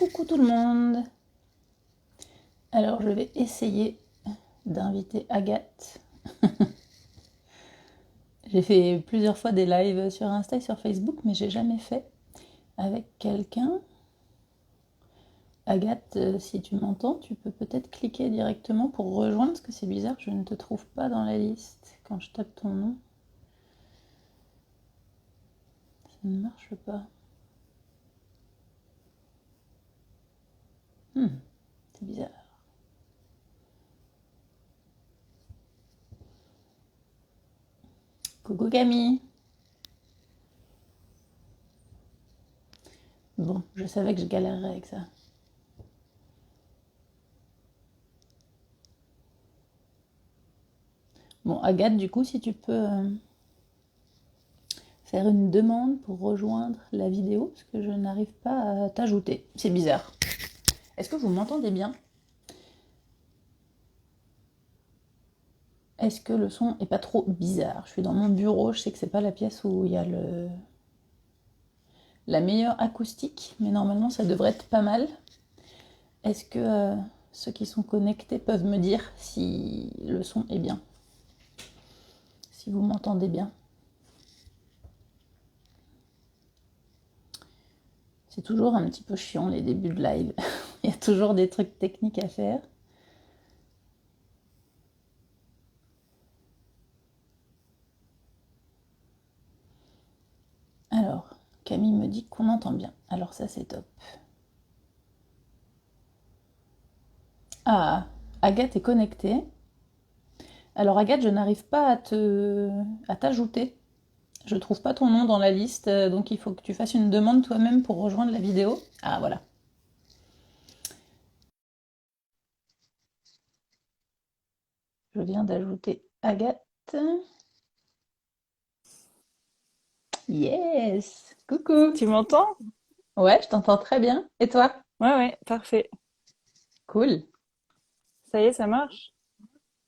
Coucou tout le monde. Alors je vais essayer d'inviter Agathe. J'ai fait plusieurs fois des lives sur Insta et sur Facebook, mais j'ai jamais fait avec quelqu'un. Agathe, si tu m'entends, tu peux peut-être cliquer directement pour rejoindre, parce que c'est bizarre, je ne te trouve pas dans la liste quand je tape ton nom. Ça ne marche pas. C'est bizarre. Coucou Camille. Bon, je savais que je galérerais avec ça. Bon, Agathe, du coup, si tu peux faire une demande pour rejoindre la vidéo, parce que je n'arrive pas à t'ajouter. C'est bizarre. Est-ce que vous m'entendez bien? Est-ce que le son est pas trop bizarre? Je suis dans mon bureau, je sais que c'est pas la pièce où il y a la meilleure acoustique, mais normalement ça devrait être pas mal. Est-ce que ceux qui sont connectés peuvent me dire si le son est bien? Si vous m'entendez bien? C'est toujours un petit peu chiant les débuts de live. Il y a toujours des trucs techniques à faire. Alors, Camille me dit qu'on entend bien. Alors ça c'est top. Ah, Agathe est connectée. Alors Agathe, je n'arrive pas à t'ajouter. Je trouve pas ton nom dans la liste, donc il faut que tu fasses une demande toi-même pour rejoindre la vidéo. Ah voilà. Je viens d'ajouter Agathe. Yes! Coucou! Tu m'entends? Ouais, je t'entends très bien. Et toi? Ouais, ouais, parfait. Cool. Ça y est, ça marche?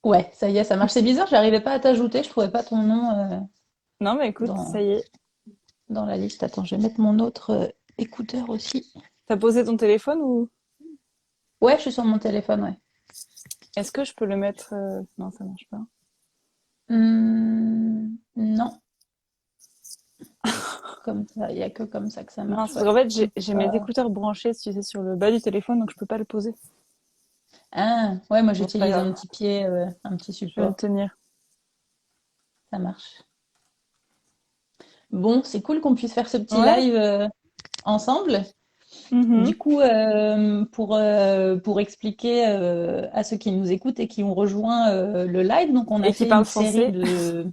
Ouais, ça y est, ça marche. C'est bizarre, j'arrivais pas à t'ajouter, je trouvais pas ton nom Non, mais écoute, dans, ça y est. dans la liste. Attends, je vais mettre mon autre écouteur aussi. T'as posé ton téléphone ou Ouais, je suis sur mon téléphone, ouais. est-ce que je peux le mettre Non, ça marche pas. Non, comme ça, il y a que comme ça que ça Mince, marche, parce ouais. qu'en fait, Je peux j'ai mes pas. écouteurs branchés, tu sais, sur le bas du téléphone, donc je peux pas le poser. Ah, ouais, moi Bon, c'est pas j'utilise un grave. petit pied, un petit Je vais le support. tenir. Ça marche. Bon, c'est cool qu'on puisse faire ce petit Ouais. live ensemble. Mhm. Du coup, pour expliquer à ceux qui nous écoutent et qui ont rejoint le live, donc on a Et qui fait parle une série français. de...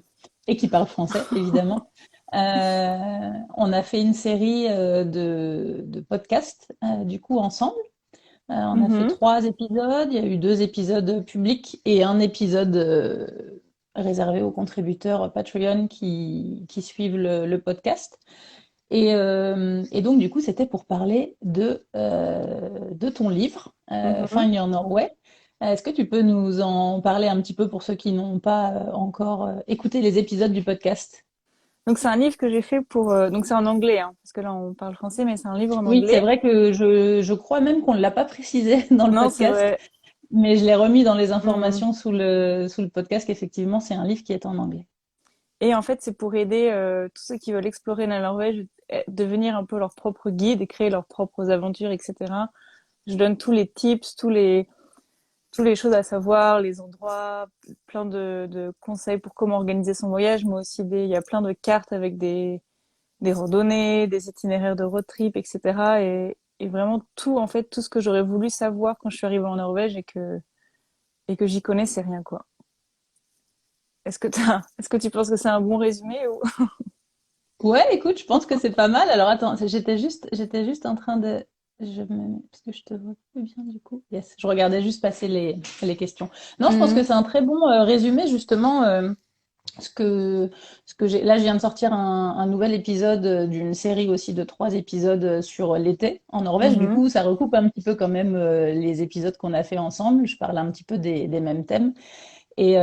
et qui parlent français, évidemment. On a fait une série de podcasts, du coup, ensemble. On a fait Mhm. 3 épisodes. Il y a eu 2 épisodes publics et un épisode réservé aux contributeurs Patreon qui suivent le podcast. Et donc, du coup, c'était pour parler de ton livre, Mhm. Find Your Norway. Est-ce que tu peux nous en parler un petit peu pour ceux qui n'ont pas encore écouté les épisodes du podcast? Donc c'est un livre que j'ai fait pour. Donc c'est en anglais, hein, parce que là on parle français, mais c'est un livre en Oui, c'est anglais. vrai que je crois même qu'on ne l'a pas précisé dans le Non, c'est podcast, vrai. mais je l'ai remis dans les Mhm. informations sous le podcast qu'effectivement, c'est un livre qui est en anglais. Et en fait, c'est pour aider tous ceux qui veulent explorer la Norvège, devenir un peu leur propre guide et créer leurs propres aventures, etc. Je donne tous les tips, tous les choses à savoir, les endroits, plein de conseils pour comment organiser son voyage, mais aussi il y a plein de cartes avec des randonnées, des itinéraires de road trip, etc. Et vraiment tout, en fait, tout ce que j'aurais voulu savoir quand je suis arrivée en Norvège et que j'y connaissais rien, quoi. Est-ce que tu penses que c'est un bon résumé ou? Ouais, écoute, je pense que c'est pas mal. Alors attends, j'étais juste en train de, parce que je te vois plus bien du coup. Yes, je regardais juste passer les questions. Non, je pense que Mhm. c'est un très bon résumé justement. Ce que, ce que j'ai, là, je viens de sortir un nouvel épisode d'une série aussi de 3 épisodes sur l'été en Norvège. Du Mhm. coup, ça recoupe un petit peu quand même les épisodes qu'on a fait ensemble. Je parle un petit peu des mêmes thèmes. Et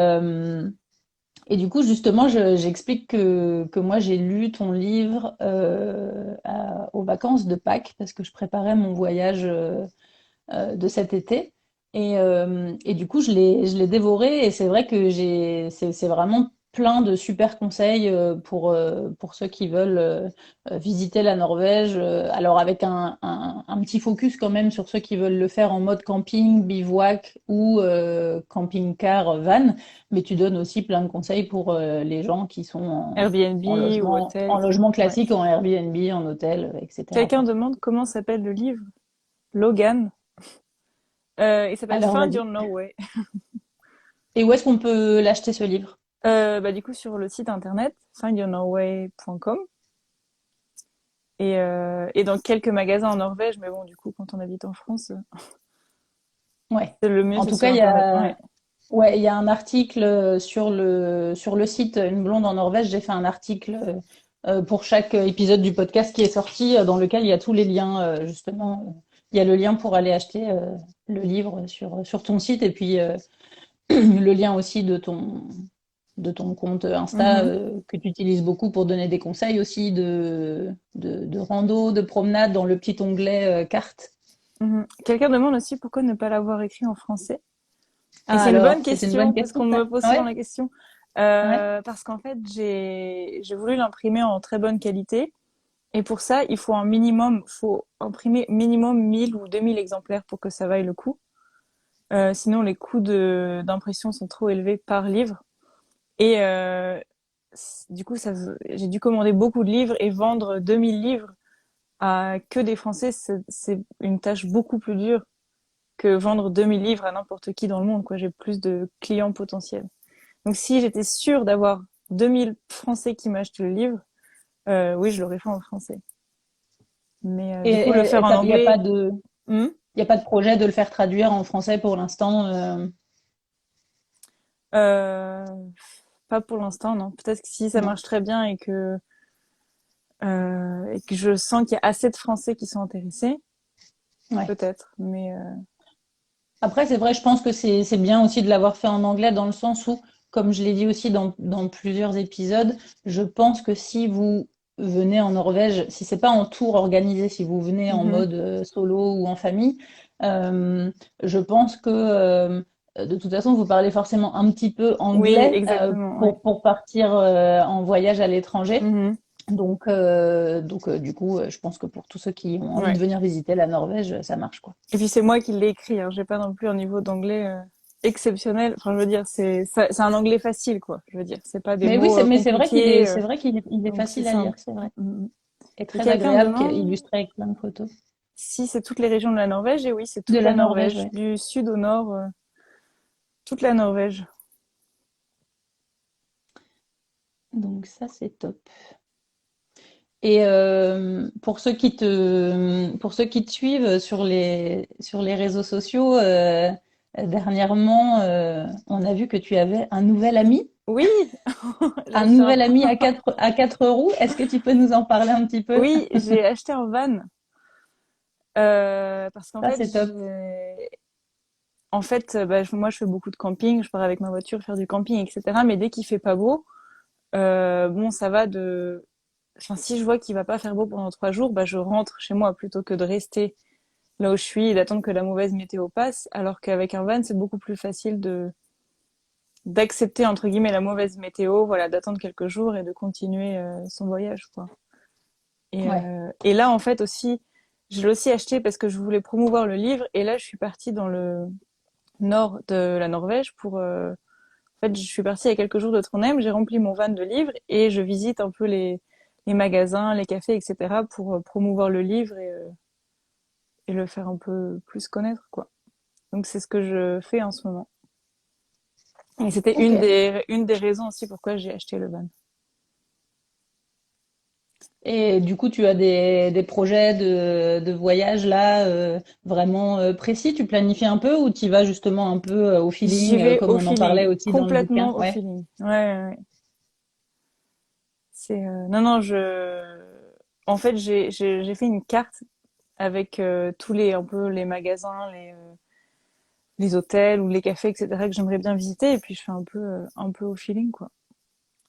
Et du coup, justement, j'explique que moi, j'ai lu ton livre aux vacances de Pâques parce que je préparais mon voyage de cet été. Et du coup, je l'ai dévoré et c'est vrai que c'est vraiment plein de super conseils pour ceux qui veulent visiter la Norvège. Alors avec un petit focus quand même sur ceux qui veulent le faire en mode camping, bivouac ou camping-car van. Mais tu donnes aussi plein de conseils pour les gens qui sont Airbnb ou hôtel, en etc. logement Ouais. classique, en Airbnb, en hôtel, etc. Quelqu'un quoi. demande comment s'appelle le livre. Logan. Il s'appelle Alors Find vas-y. Your Norway. Et où est-ce qu'on peut l'acheter ce livre? Bah, du coup, sur le site internet, findyournorway.com. Et dans quelques magasins en Norvège, mais bon, du coup, quand on habite en France, Ouais. c'est le mieux, En c'est tout sur cas, internet. Ouais. ouais, il y a un article sur le site Une blonde en Norvège. J'ai fait un article pour chaque épisode du podcast qui est sorti, dans lequel il y a tous les liens, justement. Il y a le lien pour aller acheter le livre sur ton site et puis le lien aussi de ton compte Insta Mhm, que tu utilises beaucoup pour donner des conseils aussi de rando, de promenade dans le petit onglet carte. mhm. Quelqu'un demande aussi pourquoi ne pas l'avoir écrit en français. Et Ah c'est une bonne alors, c'est une bonne question, parce question qu'on ça. me pose souvent Ouais, la question. ouais. Parce qu'en fait, j'ai voulu l'imprimer en très bonne qualité. Et pour ça, il faut faut imprimer minimum 1000 ou 2000 exemplaires pour que ça vaille le coup. Sinon, les coûts d'impression sont trop élevés par livre. Et du coup, j'ai dû commander beaucoup de livres et vendre 2000 livres à que des Français, c'est une tâche beaucoup plus dure que vendre 2000 livres à n'importe qui dans le monde, quoi. J'ai plus de clients potentiels. Donc, si j'étais sûre d'avoir 2000 Français qui m'achètent le livre, oui, je l'aurais fait en français. Mais du coup, le faire en Il n'y a pas anglais, de, hmm, il y a pas de projet de le faire traduire en français pour l'instant. euh, pas pour l'instant, non. Peut-être que si ça Non. marche très bien et que je sens qu'il y a assez de Français qui sont intéressés, Ouais. peut-être. Mais Après, c'est vrai, je pense que c'est bien aussi de l'avoir fait en anglais dans le sens où, comme je l'ai dit aussi dans plusieurs épisodes, je pense que si vous venez en Norvège, si c'est pas en tour organisé, si vous venez en mhm. mode solo ou en famille, euh, je pense que de toute façon, vous parlez forcément un petit peu Oui, anglais exactement. Ouais. pour partir en voyage à l'étranger. Mhm. Du coup, je pense que pour tous ceux qui ont envie de Ouais. venir visiter la Norvège, ça marche, quoi. Et puis c'est moi qui l'ai écrit. Hein. J'ai pas non plus un niveau d'anglais exceptionnel. Enfin, je veux dire, c'est un anglais facile, quoi. Je veux dire, c'est pas des Mais oui, mots mais compliqués. c'est vrai qu'il est Donc c'est facile à lire, simple. c'est vrai. Mhm. Et Et très quelqu'un agréable, demande illustré avec plein de photos. si c'est toutes les régions de la Norvège. Et oui, c'est De toute la la Norvège, Norvège, ouais. du sud au nord, toute la Norvège. Donc ça, c'est top. Et pour ceux qui te suivent sur les réseaux sociaux, dernièrement, on a vu que tu avais un nouvel ami, Oui, j'ai un acheté un. nouvel ami à quatre roues. Est-ce que tu peux nous en parler un petit peu? Oui, j'ai acheté un van parce qu'en Ça, fait, c'est top. bah, moi, je fais beaucoup de camping. Je pars avec ma voiture faire du camping, etc. Mais dès qu'il fait pas beau, bon, ça va de. Enfin, si je vois qu'il va pas faire beau pendant 3 jours, bah, je rentre chez moi plutôt que de rester là où je suis et d'attendre que la mauvaise météo passe. Alors qu'avec un van, c'est beaucoup plus facile de d'accepter entre guillemets la mauvaise météo, voilà, d'attendre quelques jours et de continuer son voyage, quoi. Ouais. Et là, en fait, aussi, je l'ai aussi acheté parce que je voulais promouvoir le livre. Et là, je suis partie dans le nord de la Norvège pour. En fait, je suis partie il y a quelques jours de Trondheim. J'ai rempli mon van de livres et je visite un peu les magasins, les cafés, etc. pour promouvoir le livre et le faire un peu plus connaître, quoi. Donc, c'est ce que je fais en ce moment. Et c'était Ok. une des raisons aussi pourquoi j'ai acheté le van. Et du coup, tu as des projets de voyage là vraiment précis? Tu planifies un peu ou tu y vas justement un peu au J'y feeling, vais comme au on en parlait feeling, aussi dans le bouquin? complètement au Ouais, feeling. Ouais, ouais, ouais. Non, non, en fait, j'ai fait une carte avec tous un peu les magasins, les hôtels ou les cafés, etc. que j'aimerais bien visiter et puis je fais un peu au feeling, quoi.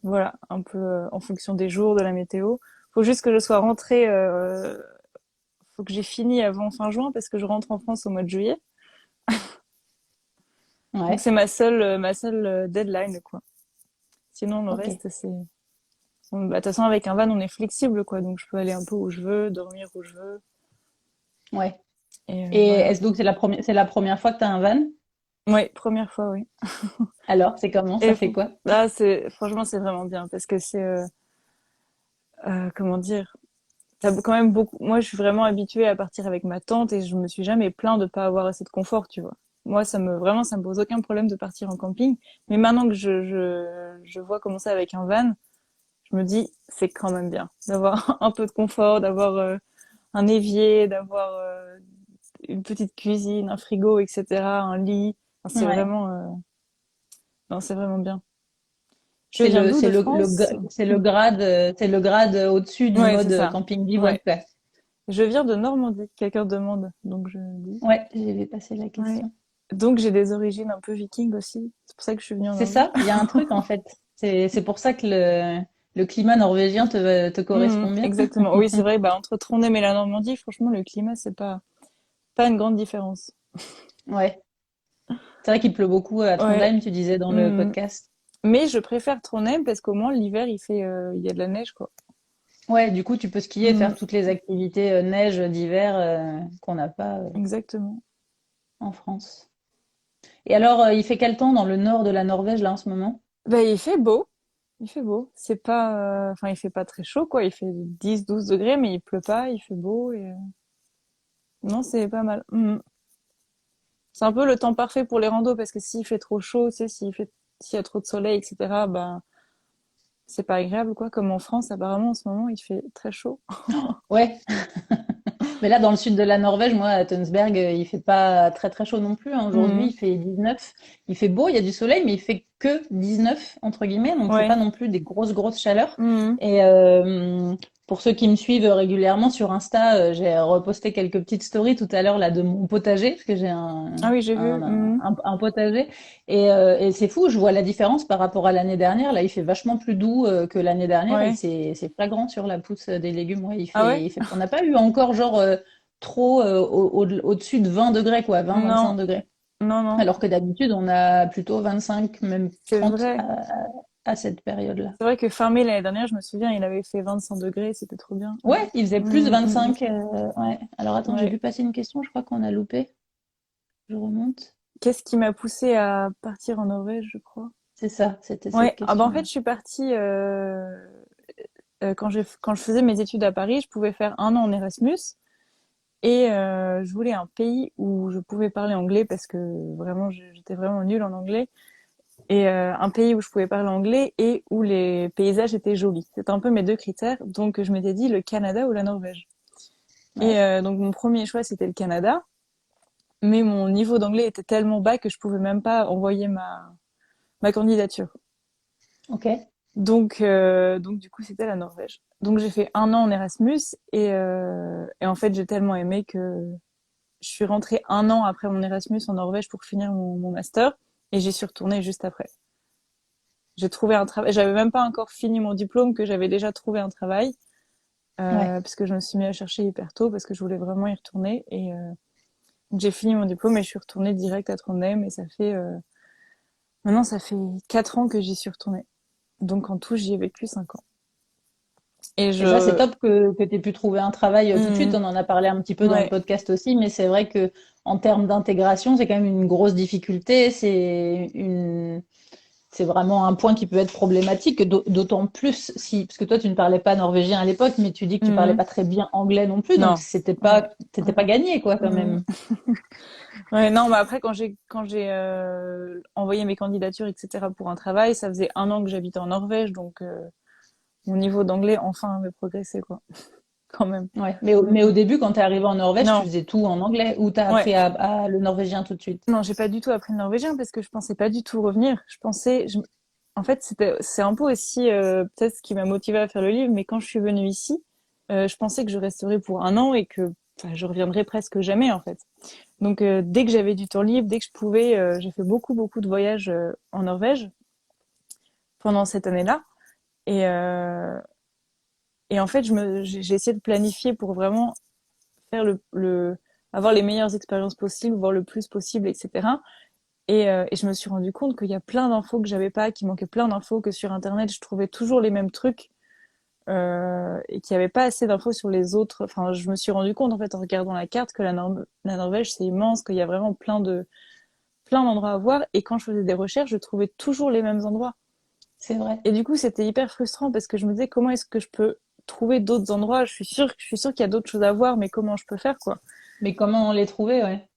Voilà, un peu en fonction des jours, de la météo. Faut juste que je sois rentrée, faut que j'ai fini avant fin juin parce que je rentre en France au mois de juillet. Donc Ouais, c'est ma seule deadline, quoi. Sinon, le ok. reste, c'est... De toute façon, avec un van, on est flexible, quoi. Donc je peux aller un peu où je veux, dormir où je veux. Ouais. Et Et voilà. est-ce donc c'est la première fois que tu as un van? Oui, première fois, oui. Alors, c'est comment? Ça Et fait quoi? là, franchement, c'est vraiment bien parce que c'est, comment dire, t'as quand même beaucoup. Moi, je suis vraiment habituée à partir avec ma tante et je me suis jamais plaint de pas avoir assez de confort, tu vois. Moi, ça me pose aucun problème de partir en camping. Mais maintenant que je vois commencer avec un van, je me dis, c'est quand même bien d'avoir un peu de confort, d'avoir un évier, d'avoir une petite cuisine, un frigo, etc., un lit. Enfin, Ouais. non, c'est vraiment bien. Je viens d'où de France? C'est le grade au-dessus du Ouais, c'est mode ça. camping bivouac, Ouais. quoi. Je viens de Normandie, quelqu'un demande, donc je dis. Ouais, j'avais passé la Ouais. question. Donc j'ai des origines un peu vikings aussi. C'est pour ça que je suis venue en C'est Norvège. ça, il y a un truc en fait. C'est pour ça que le climat norvégien te correspond bien. Exactement. Oui, c'est vrai. Bah entre Trondheim et la Normandie, franchement, le climat c'est pas une grande différence. Ouais. C'est vrai qu'il pleut beaucoup à Ouais. Trondheim, tu disais dans le Mhm. podcast. Mais je préfère Trondheim parce qu'au moins l'hiver il y a de la neige quoi. Ouais, du coup, tu peux skier, Mhm. faire toutes les activités neige d'hiver qu'on n'a pas Exactement. en France. Et alors, il fait quel temps dans le nord de la Norvège là en ce moment? Bah il fait beau. Il fait beau. C'est pas, enfin il fait pas très chaud quoi. Il fait 10, 12 degrés, mais il pleut pas. Il fait beau et non c'est pas mal. Mhm. C'est un peu le temps parfait pour les randos parce que s'il fait trop chaud, tu sais, s'il y a trop de soleil, etc., ben, c'est pas agréable, quoi. Comme en France, apparemment, en ce moment, il fait très chaud. Ouais, mais là dans le sud de la Norvège, moi à Tønsberg, il fait pas très très chaud non plus, hein. Aujourd'hui, Mhm. il fait 19. Il fait beau, il y a du soleil, mais il fait que 19 entre guillemets, donc c'est pas Ouais. non plus des grosses chaleurs. Mhm. Et pour ceux qui me suivent régulièrement sur Insta, j'ai reposté quelques petites stories tout à l'heure là de mon potager parce que j'ai Ah oui, j'ai vu. Mhm. un potager et c'est fou, je vois la différence par rapport à l'année dernière. Là, il fait vachement plus doux que l'année dernière et Ouais. c'est flagrant sur la pousse des légumes. Ouais, Ah ouais? on n'a pas eu encore genre trop au-dessus de 20 degrés quoi, 20-25 Non, degrés. non, non. Alors que d'habitude, on a plutôt 25, même C'est 30 vrai. à cette période-là. C'est vrai que fin mai l'année dernière, je me souviens, il avait fait 25 degrés, c'était trop bien. Ouais. Ouais, il faisait plus Mhm, mhm, 25. Ouais. Alors attends, j'ai ouais. vu passer une question, je crois qu'on a loupé. Je remonte. Qu'est-ce qui m'a poussé à partir en Norvège, je crois? C'est ça, c'était cette Ouais. Ah bah en fait, question-là. je suis partie quand je faisais mes études à Paris, je pouvais faire un an en Erasmus. Et je voulais un pays où je pouvais parler anglais parce que vraiment j'étais vraiment nulle en anglais. Et un pays où je pouvais parler anglais et où les paysages étaient jolis. C'était un peu mes deux critères. Donc je m'étais dit le Canada ou la Norvège. Et Ouais. donc mon premier choix c'était le Canada. Mais mon niveau d'anglais était tellement bas que je pouvais même pas envoyer ma candidature. Ok. Donc du coup c'était la Norvège. Donc j'ai fait un an en Erasmus et en fait j'ai tellement aimé que je suis rentrée un an après mon Erasmus en Norvège pour finir mon master et j'y suis retournée juste après. J'ai trouvé un travail. J'avais même pas encore fini mon diplôme que j'avais déjà trouvé un travail Ouais. parce que je me suis mis à chercher hyper tôt parce que je voulais vraiment y retourner et j'ai fini mon diplôme et je suis retournée direct à Trondheim et ça fait maintenant ça fait 4 ans que j'y suis retournée. Donc en tout j'y ai vécu 5 ans. Et Et ça, c'est je top que tu aies pu trouver un travail tout de suite. mmh, On en a parlé un petit peu dans le ouais podcast aussi, mais c'est vrai que en termes d'intégration, c'est quand même une grosse difficulté. C'est vraiment un point qui peut être problématique, d'autant plus si, parce que toi, tu ne parlais pas norvégien à l'époque, mais tu dis que tu parlais mmh, pas très bien anglais non plus, donc non ouais t'étais pas gagné, quoi, quand mmh. même. Ouais, non, mais après, quand j'ai envoyé mes candidatures, etc. pour un travail, ça faisait un an que j'habitais en Norvège, donc mon niveau d'anglais enfin avait progressé, quoi, quand même. Ouais. Mm, Mais au mm. début, quand t'es arrivé en Norvège, tu Non, faisais tout en anglais, ou t'as ouais, appris le norvégien tout de suite. non, j'ai pas du tout appris le norvégien parce que je pensais pas du tout revenir. En fait, c'est un peu aussi peut-être ce qui m'a motivée à faire le livre, mais quand je suis venue ici, je pensais que je resterais pour un an et que enfin, je reviendrais presque jamais, en fait. Donc, dès que j'avais du temps libre, dès que je pouvais, j'ai fait beaucoup de voyages en Norvège pendant cette année-là. Et, euh, et en fait, j'ai essayé de planifier pour vraiment faire avoir les meilleures expériences possibles, voir le plus possible, etc. Et je me suis rendu compte qu'il y a plein d'infos que j'avais pas, qu'il manquait plein d'infos, que sur Internet, je trouvais toujours les mêmes trucs, et qu'il n'y avait pas assez d'infos sur les autres. Enfin, je me suis rendu compte, en fait, en regardant la carte, que la Norvège, c'est immense, qu'il y a vraiment plein d'endroits à voir. Et quand je faisais des recherches, je trouvais toujours les mêmes endroits. C'est vrai. Et du coup, c'était hyper frustrant parce que je me disais, comment est-ce que je peux trouver d'autres endroits? Je suis sûre qu'il y a d'autres choses à voir, mais comment je peux faire, quoi? Mais comment on les trouvait, ouais.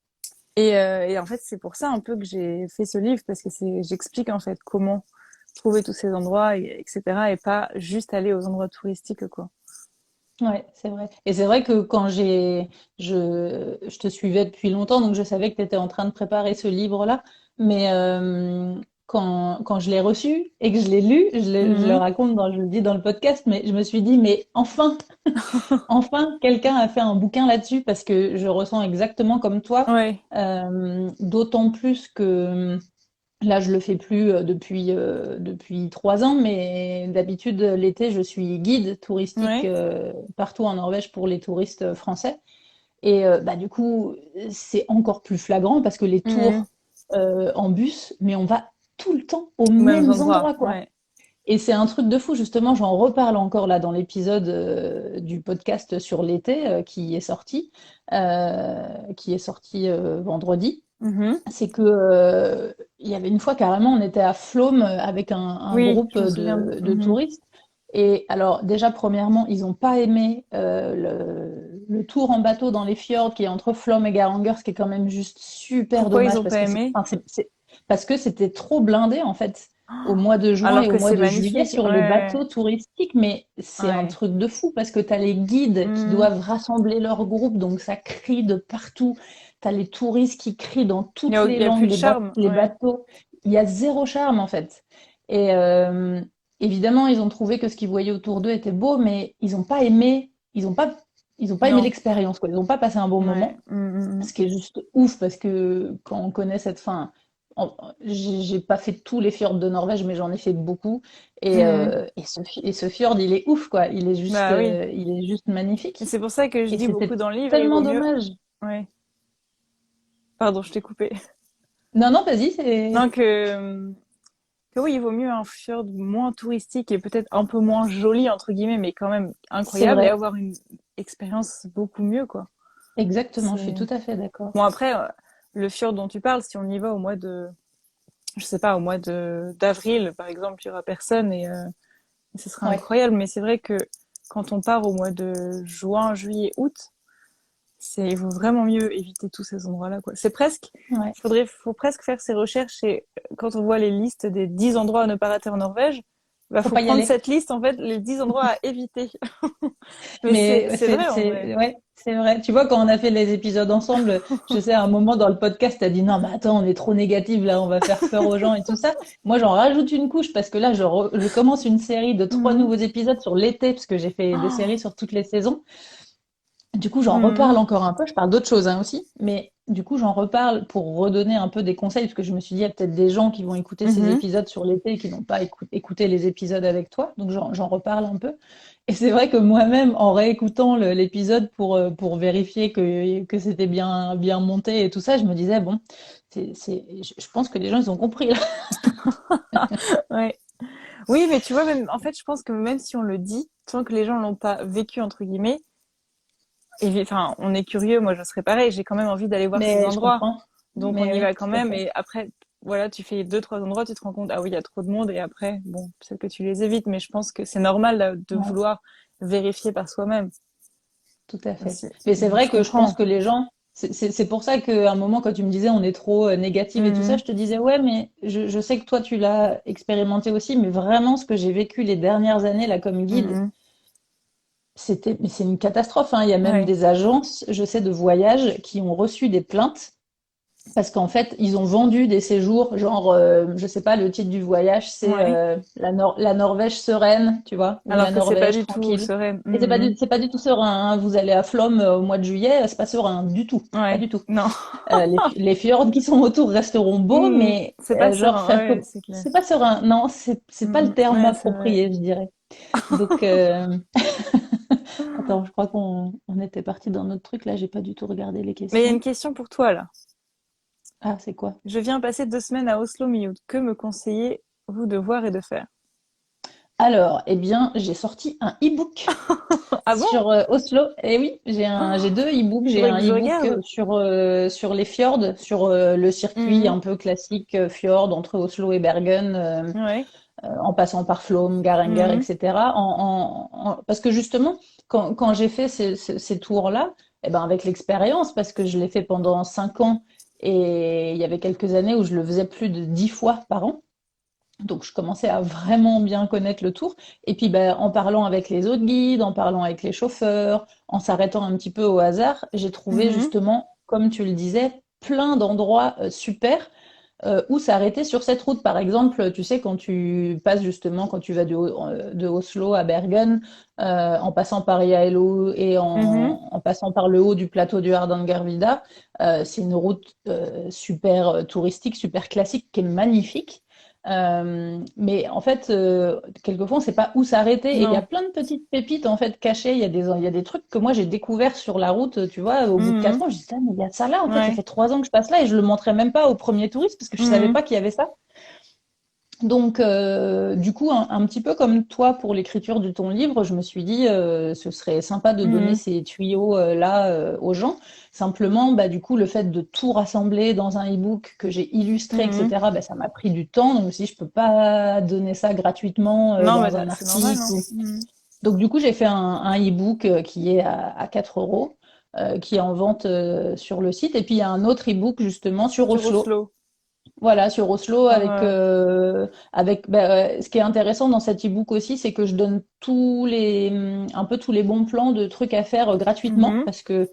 Et en fait, c'est pour ça un peu que j'ai fait ce livre, parce que j'explique en fait comment trouver tous ces endroits, etc. Et pas juste aller aux endroits touristiques, quoi. Ouais, c'est vrai. Et c'est vrai que je te suivais depuis longtemps, donc je savais que tu étais en train de préparer ce livre-là. Mais quand je l'ai reçu et que je l'ai lu, je le Mhm. raconte je le dis dans le podcast, mais je me suis dit, mais enfin, enfin, quelqu'un a fait un bouquin là-dessus parce que je ressens exactement comme toi, Ouais. d'autant plus que là, je le fais plus depuis 3 ans, mais d'habitude, l'été, je suis guide touristique Ouais. partout en Norvège pour les touristes français. Et bah, du coup, c'est encore plus flagrant parce que les Mhm. tours en bus, mais on va tout le temps aux Aux mêmes mêmes endroits. endroits, quoi. Ouais. Et c'est un truc de fou, justement, j'en reparle encore là dans l'épisode du podcast sur l'été qui est sorti vendredi. Mhm. C'est que il y avait une fois carrément, on était à Flôme avec un Oui, groupe je me souviens. de Mhm. touristes. Et alors déjà, premièrement, ils n'ont pas aimé le tour en bateau dans les fjords qui est entre Flôme et Garanger, ce qui est quand même juste super Pourquoi ils dommage ont pas aimé? parce que c'était trop blindé en fait au mois de juin Alors et au que mois c'est de juillet magnifique. sur les Ouais. bateaux touristiques. Mais c'est un Ouais. truc de fou parce que tu as les guides qui Mhm. doivent rassembler leur groupe, donc ça crie de partout. T'as les touristes qui crient dans toutes Il les y a plus langues, de charme. les Ouais. bateaux. Il y a zéro charme en fait. Et évidemment, ils ont trouvé que ce qu'ils voyaient autour d'eux était beau, mais ils ont pas aimé Non. l'expérience, quoi. Ils n'ont pas passé un bon Ouais. moment. Mhm. Ce qui est juste ouf parce que quand on connaît cette fin, j'ai pas fait tous les fjords de Norvège, mais j'en ai fait beaucoup. Mhm. Et ce fjord, il est ouf, quoi. Bah oui. Il est juste Et magnifique. c'est pour ça que je Et dis beaucoup c'était dans le livre, il vaut tellement mieux. dommage. Ouais. Pardon, je t'ai coupé. Non, non, vas-y, c'est. Non, que oui, il vaut mieux un fjord moins touristique et peut-être un peu moins joli, entre guillemets, mais quand même C'est incroyable, et vrai, avoir une expérience beaucoup mieux, quoi. exactement, je suis C'est... tout à fait d'accord. Bon, après, le fjord dont tu parles, si on y va je sais pas, d'avril, par exemple, il y aura personne, et ce sera Ouais, incroyable. Mais c'est vrai que quand on part au mois de juin, juillet, août, il vaut vraiment mieux éviter tous ces endroits-là, quoi. ouais. Faut presque faire ses recherches, et quand on voit les listes des 10 endroits à ne pas rater en Norvège, bah, Faut faut pas y prendre aller. cette liste, en fait, les 10 endroits à éviter. Mais Mais c'est vrai, en vrai. ouais, c'est vrai. Tu vois, quand on a fait les épisodes ensemble, je sais, à un moment dans le podcast, t'as dit non, mais attends, on est trop négatif là, on va faire peur aux gens et tout ça. Moi, j'en rajoute une couche parce que là, je commence une série de 3 nouveaux épisodes sur l'été parce que j'ai fait des Oh. séries sur toutes les saisons. Du coup, j'en reparle Mhm. encore un peu. Je parle d'autres choses hein, aussi, mais du coup, j'en reparle pour redonner un peu des conseils parce que je me suis dit, il y a peut-être des gens qui vont écouter ces Mhm. épisodes sur l'été et qui n'ont pas écouté les épisodes avec toi. Donc, j'en reparle un peu. Et c'est vrai que moi-même, en réécoutant l'épisode pour vérifier que c'était bien monté et tout ça, je me disais, bon, je pense que les gens, ils ont compris là. Ouais. Oui, mais tu vois, même, en fait, je pense que même si on le dit, tant que les gens l'ont pas vécu, entre guillemets, enfin, on est curieux, moi je serais pareil, j'ai quand même envie d'aller voir ces Mais je endroits. comprends. Donc on Mais y oui, va quand tout à même, fait. et après, voilà, tu fais deux, trois endroits, tu te rends compte, ah oui, il y a trop de monde, et après, bon, peut-être que tu les évites, mais je pense que c'est normal là, de Ouais, vouloir vérifier par soi-même tout à fait. aussi. Mais c'est Donc vrai je que je pense comprends. que les gens, c'est pour ça qu'à un moment, quand tu me disais on est trop négative et tout ça, Mhm. je te disais ouais, mais je sais que toi tu l'as expérimenté aussi, mais vraiment ce que j'ai vécu les dernières années là comme guide, Mhm. mais c'est une catastrophe, hein. Il y a même Ouais. des agences, je sais, de voyage qui ont reçu des plaintes parce qu'en fait, ils ont vendu des séjours, genre, je sais pas, le titre du voyage, c'est Ouais. la Norvège sereine, tu vois, ou Alors la que c'est pas Norvège du tout tranquille. sereine. Et Mhm. c'est pas du tout serein, hein. Vous allez à Flom au mois de juillet, c'est pas serein du tout, pas Ouais. du tout. Non. Les fjords qui sont autour resteront beaux, Mhm. mais C'est pas genre serein, faire ouais, comme, c'est clair. c'est pas serein. Non, c'est pas le Mhm. terme Ouais, c'est vrai. approprié, je dirais. Donc, attends, je crois qu'on était parti dans notre truc. Là, j'ai pas du tout regardé les Mais il y a une questions. question pour toi là. Ah, c'est quoi? Je viens passer 2 semaines à Oslo mi-août. Que me conseillez-vous de voir et de faire? Alors, eh bien, j'ai sorti un e-book Ah bon? sur Oslo. Et oui, j'ai deux e-books. J'ai Faudrait un que je e-book regarde. sur les fjords, sur le circuit Mhm. un peu classique fjord entre Oslo et Bergen, Ouais. en passant par Flåm, Garanger, Mhm. etc. Parce que justement, quand j'ai fait ces tours-là, eh ben avec l'expérience, parce que je l'ai fait pendant 5 ans et il y avait quelques années où je le faisais plus de 10 fois par an. Donc, je commençais à vraiment bien connaître le tour. Et puis, ben, en parlant avec les autres guides, en parlant avec les chauffeurs, en s'arrêtant un petit peu au hasard, j'ai trouvé Mhm. justement, comme tu le disais, plein d'endroits super où s'arrêter sur cette route. Par exemple, tu sais, quand tu passes justement, quand tu vas de Oslo à Bergen, en passant par Jaelo et Mhm. en passant par le haut du plateau du Hardangervidda, c'est une route super touristique, super classique, qui est magnifique. Mais en fait, quelquefois, on ne sait pas où s'arrêter et il y a Non. plein de petites pépites en fait cachées. Il y a des trucs que moi j'ai découvert sur la route, tu vois, au bout de Mhm. 4 ans, je dis, ah, mais il y a ça là, en fait, ça Ouais. fait 3 ans que je passe là et je le montrais même pas au premier touriste parce que je savais Mhm. pas qu'il y avait ça. Donc, du coup, un petit peu comme toi pour l'écriture de ton livre, je me suis dit, ce serait sympa de donner Mhm. ces tuyaux là aux gens. Simplement, bah, du coup, le fait de tout rassembler dans un e-book que j'ai illustré, Mhm. etc., bah, ça m'a pris du temps. Donc, si je peux pas donner ça gratuitement Non, mais dans un c'est normal, article. non? Mhm. Donc, du coup, j'ai fait un e-book qui est à 4 euros, qui est en vente sur le site. Et puis, il y a un autre e-book justement sur Sur Oslo. Oslo. Voilà, sur Oslo, Par, ce qui est intéressant dans cet e-book aussi, c'est que je donne un peu tous les bons plans de trucs à faire gratuitement, mhm. parce que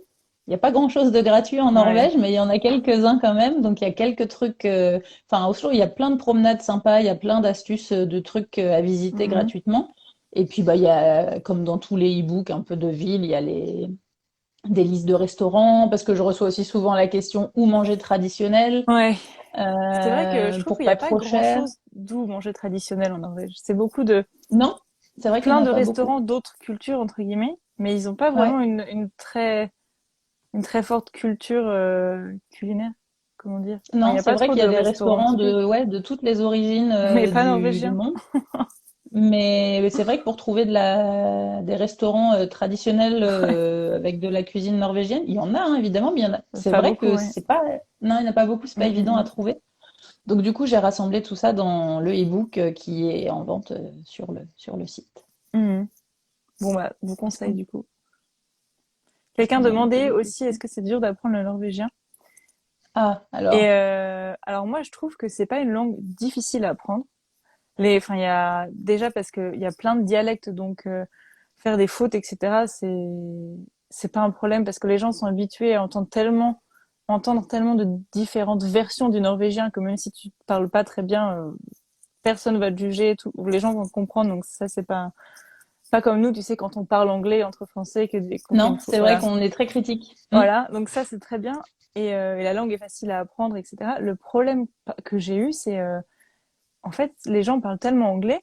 il n'y a pas grand-chose de gratuit en Ouais. Norvège, mais il y en a quelques-uns quand même. Donc il y a quelques trucs, enfin à Oslo, il y a plein de promenades sympas, il y a plein d'astuces, de trucs à visiter Mhm. gratuitement. Et puis bah il y a, comme dans tous les e-books un peu de ville, il y a des listes de restaurants, parce que je reçois aussi souvent la question où manger traditionnel Ouais. C'est vrai que je trouve pour qu'il n'y a pas pas trop cher. grand-chose d'où manger traditionnel en Norvège. C'est beaucoup de Non, c'est vrai qu'il n'y plein en a de pas beaucoup. restaurants d'autres cultures entre guillemets, mais ils n'ont pas Ouais. vraiment une très forte culture culinaire. Comment dire? Enfin, il Non, n'y a c'est pas vrai trop qu'il y de a des restaurants restaurants typiques, de toutes les origines mais pas du norvégiens. monde. Mais c'est vrai que pour trouver des restaurants traditionnels avec de la cuisine norvégienne, il y en a hein, évidemment, mais c'est Pas vrai beaucoup, que ouais. c'est pas, non, il n'y en a pas beaucoup, c'est pas évident à Mm. trouver. Donc du coup, j'ai rassemblé tout ça dans le e-book qui est en vente sur le site. Mhm. Bon bah, vous Est-ce conseille qu'on du coup. est-ce Quelqu'un qu'on a noté demandait des aussi questions? est-ce que c'est dur d'apprendre le norvégien? Ah, Et alors, alors moi je trouve que c'est pas une langue difficile à apprendre. Enfin il y a déjà parce que il y a plein de dialectes donc faire des fautes etc. C'est pas un problème parce que les gens sont habitués à entendre tellement de différentes versions du norvégien que même si tu parles pas très bien, personne va te juger, tout, les gens vont te comprendre donc ça c'est pas comme nous tu sais quand on parle anglais entre français que qu'on fait une non, faute c'est vrai voilà. qu'on est très critique. Voilà, donc ça c'est très bien et la langue est facile à apprendre, etc. Le problème que j'ai eu, c'est en fait les gens parlent tellement anglais,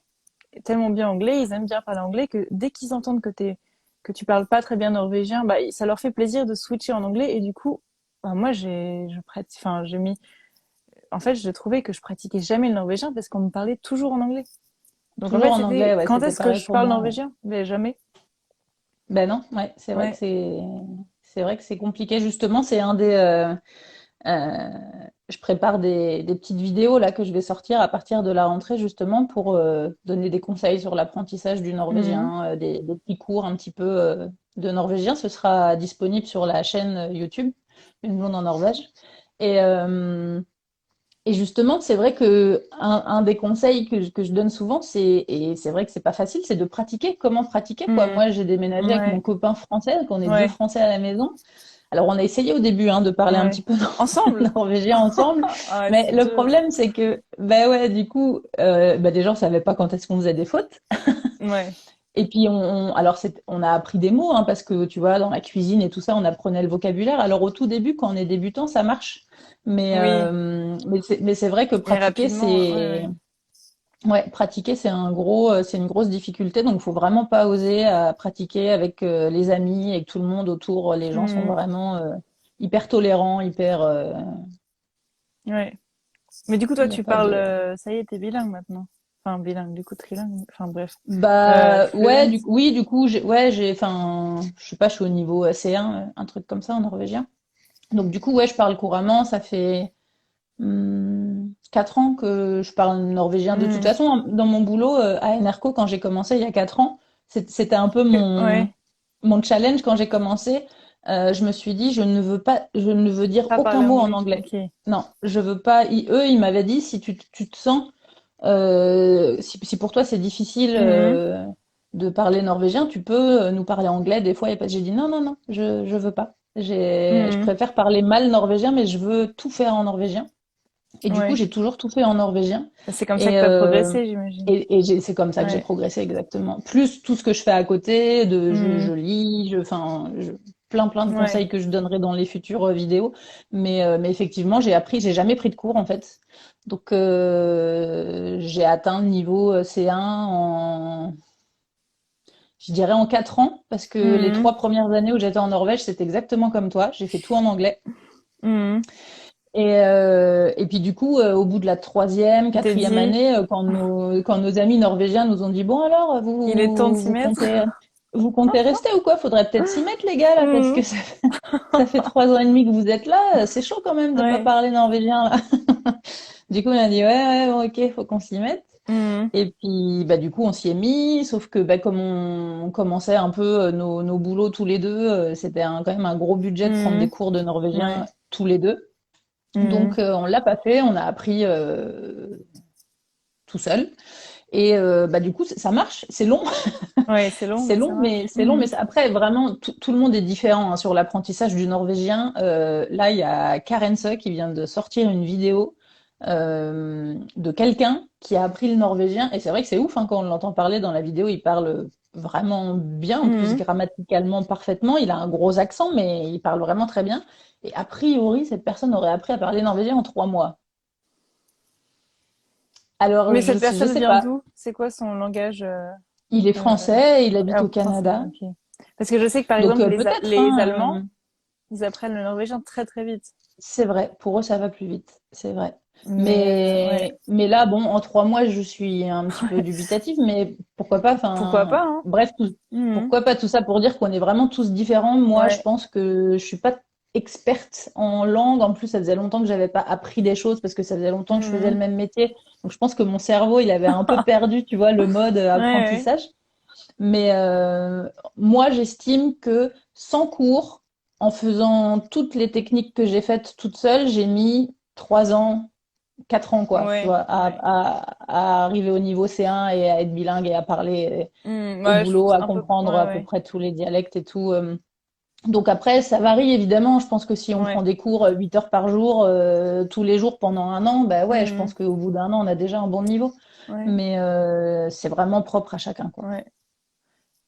tellement bien anglais, ils aiment bien parler anglais que dès qu'ils entendent que tu parles pas très bien norvégien, bah ça leur fait plaisir de switcher en anglais et du coup, bah, moi j'ai mis, en fait je trouvais que je pratiquais jamais le norvégien parce qu'on me parlait toujours en anglais. Donc en Toujours fait en anglais, c'était ouais, quand c'était est-ce que pareil je pour parle moi. norvégien? Mais jamais. Ben non, ouais, Ouais. c'est vrai que c'est compliqué justement. Euh, je prépare des petites vidéos là que je vais sortir à partir de la rentrée justement pour donner des conseils sur l'apprentissage du Mhm. norvégien, des petits cours un petit peu de norvégien. Ce sera disponible sur la chaîne YouTube Une blonde en Norvège. Et, euh, Et justement, c'est vrai que un des conseils que je donne souvent, et c'est vrai que c'est pas facile, c'est de pratiquer. Comment pratiquer, quoi? Mhm. Moi, j'ai déménagé avec mon Ouais. copain français, donc on est deux Ouais. Français à la maison. Alors, on a essayé au début, hein, de parler un Ouais. petit peu Ensemble? norvégien ensemble, Ah, mais c'est le dur. problème, c'est que, bah ouais, du coup, bah déjà, on savait pas quand est-ce qu'on faisait des fautes. Ouais. Et puis, alors, on a appris des mots, hein, parce que, tu vois, dans la cuisine et tout ça, on apprenait le vocabulaire. Alors, au tout début, quand on est débutant, ça marche. Oui. Mais c'est vrai que Mais pratiquer, rapidement, ouais, ouais. Ouais, pratiquer, c'est une grosse difficulté, donc faut vraiment pas oser à pratiquer avec les amis, avec tout le monde autour. Les gens sont Mhm. vraiment hyper tolérants, Ouais. Mais du coup, il toi, n'y a tu pas parles, de. ça y est, t'es bilingue maintenant. Enfin, bilingue, du coup, trilingue. Enfin, bref. Bah ouais, Fluent. oui, du coup, enfin, je sais pas, je suis au niveau C1, un truc comme ça en norvégien. Donc du coup, ouais, je parle couramment. Ça fait 4 ans que je parle norvégien. De toute Mhm. façon, dans mon boulot à Enerco, quand j'ai commencé il y a 4 ans, c'était un peu Ouais. mon challenge quand j'ai commencé. Je me suis dit, je ne veux dire Pas aucun parler mot en anglais. anglais. Ok. Non, je veux pas. Eux, ils m'avaient dit, si tu te sens, si pour toi c'est difficile Mhm. de parler norvégien, tu peux nous parler anglais. Des fois, j'ai dit non, non, non, je veux pas. Je Mhm. préfère parler mal norvégien, mais je veux tout faire en norvégien. Et du coup, Ouais. j'ai toujours tout fait en norvégien. Bah, c'est comme ça que Et, t'as euh, progressé, j'imagine. c'est comme ça que j'ai Ouais. progressé exactement. Plus tout ce que je fais à côté, je Mhm. lis, plein de Ouais. conseils que je donnerai dans les futures vidéos. Mais effectivement, j'ai jamais pris de cours en fait. Donc, j'ai atteint le niveau C1 je dirais en 4 ans, parce que les Mhm. 3 premières années où j'étais en Norvège, c'était exactement comme toi. J'ai fait tout en anglais. Mhm. Et puis du coup, au bout de la troisième, Tu t'es quatrième dit, année, quand nos amis norvégiens nous ont dit, bon alors, il est temps de s'y mettre. vous comptez rester ou quoi? Faudrait peut-être s'y mettre les gars là, parce que Mhm. ça fait 3 ans et demi que vous êtes là. C'est chaud quand même de pas Ouais. parler norvégien là. Du coup, on a dit, ouais, ouais, bon, ok, faut qu'on s'y mette. Mhm. Et puis, bah, du coup, on s'y est mis, sauf que bah, comme on commençait un peu nos boulots tous les deux, c'était quand même un gros budget de prendre des Mhm. cours de norvégien Ouais. tous les deux. Mhm. Donc, on l'a pas fait, on a appris tout seul. Et bah, du coup, ça marche, c'est long, Ouais, c'est long, mais ça marche. c'est long, Mhm. mais après, vraiment, tout le monde est différent hein, sur l'apprentissage du norvégien. Là, il y a Karense qui vient de sortir une vidéo de quelqu'un qui a appris le norvégien. Et c'est vrai que c'est ouf hein, quand on l'entend parler dans la vidéo, il parle vraiment bien, en plus Mhm. grammaticalement parfaitement. Il a un gros accent, mais il parle vraiment très bien. Et a priori, cette personne aurait appris à parler norvégien en 3 mois. Alors, Mais cette je personne sais vient pas. d'où? C'est quoi son langage Il est euh, français, il habite au français? Canada. Ok. Parce que je sais que par Donc, exemple peut-être, Les hein, Allemands, ils apprennent le norvégien très très vite. c'est vrai. Pour eux, ça va plus vite. C'est vrai. Ouais, Mais là, bon, en 3 mois, je suis un petit peu ouais. dubitative, mais pourquoi pas, Pourquoi enfin, pas, hein? bref, Mhm. pourquoi pas tout ça pour dire qu'on est vraiment tous différents. Moi, je Ouais. pense que je suis pas experte en langue. En plus, ça faisait longtemps que j'avais pas appris des choses parce que ça faisait longtemps que je faisais le Mhm. même métier. Donc, je pense que mon cerveau, il avait un peu perdu, tu vois, le mode Ouais, ouais. apprentissage. Mais moi, j'estime que sans cours, en faisant toutes les techniques que j'ai faites toute seule, j'ai mis 3 ans, 4 ans, quoi, tu Ouais, vois, ouais. à arriver au niveau C1 et à être bilingue et à parler au Ouais, je boulot, pense à un peu. comprendre Ouais, à peu ouais. près tous les dialectes et tout. Donc après, ça varie évidemment. Je pense que si on prend Ouais. des cours 8 heures par jour, tous les jours pendant un an, bah ouais, je pense Mhm. qu'au bout d'un an, on a déjà un bon niveau. Ouais, Mais c'est vraiment propre à chacun, quoi. ouais.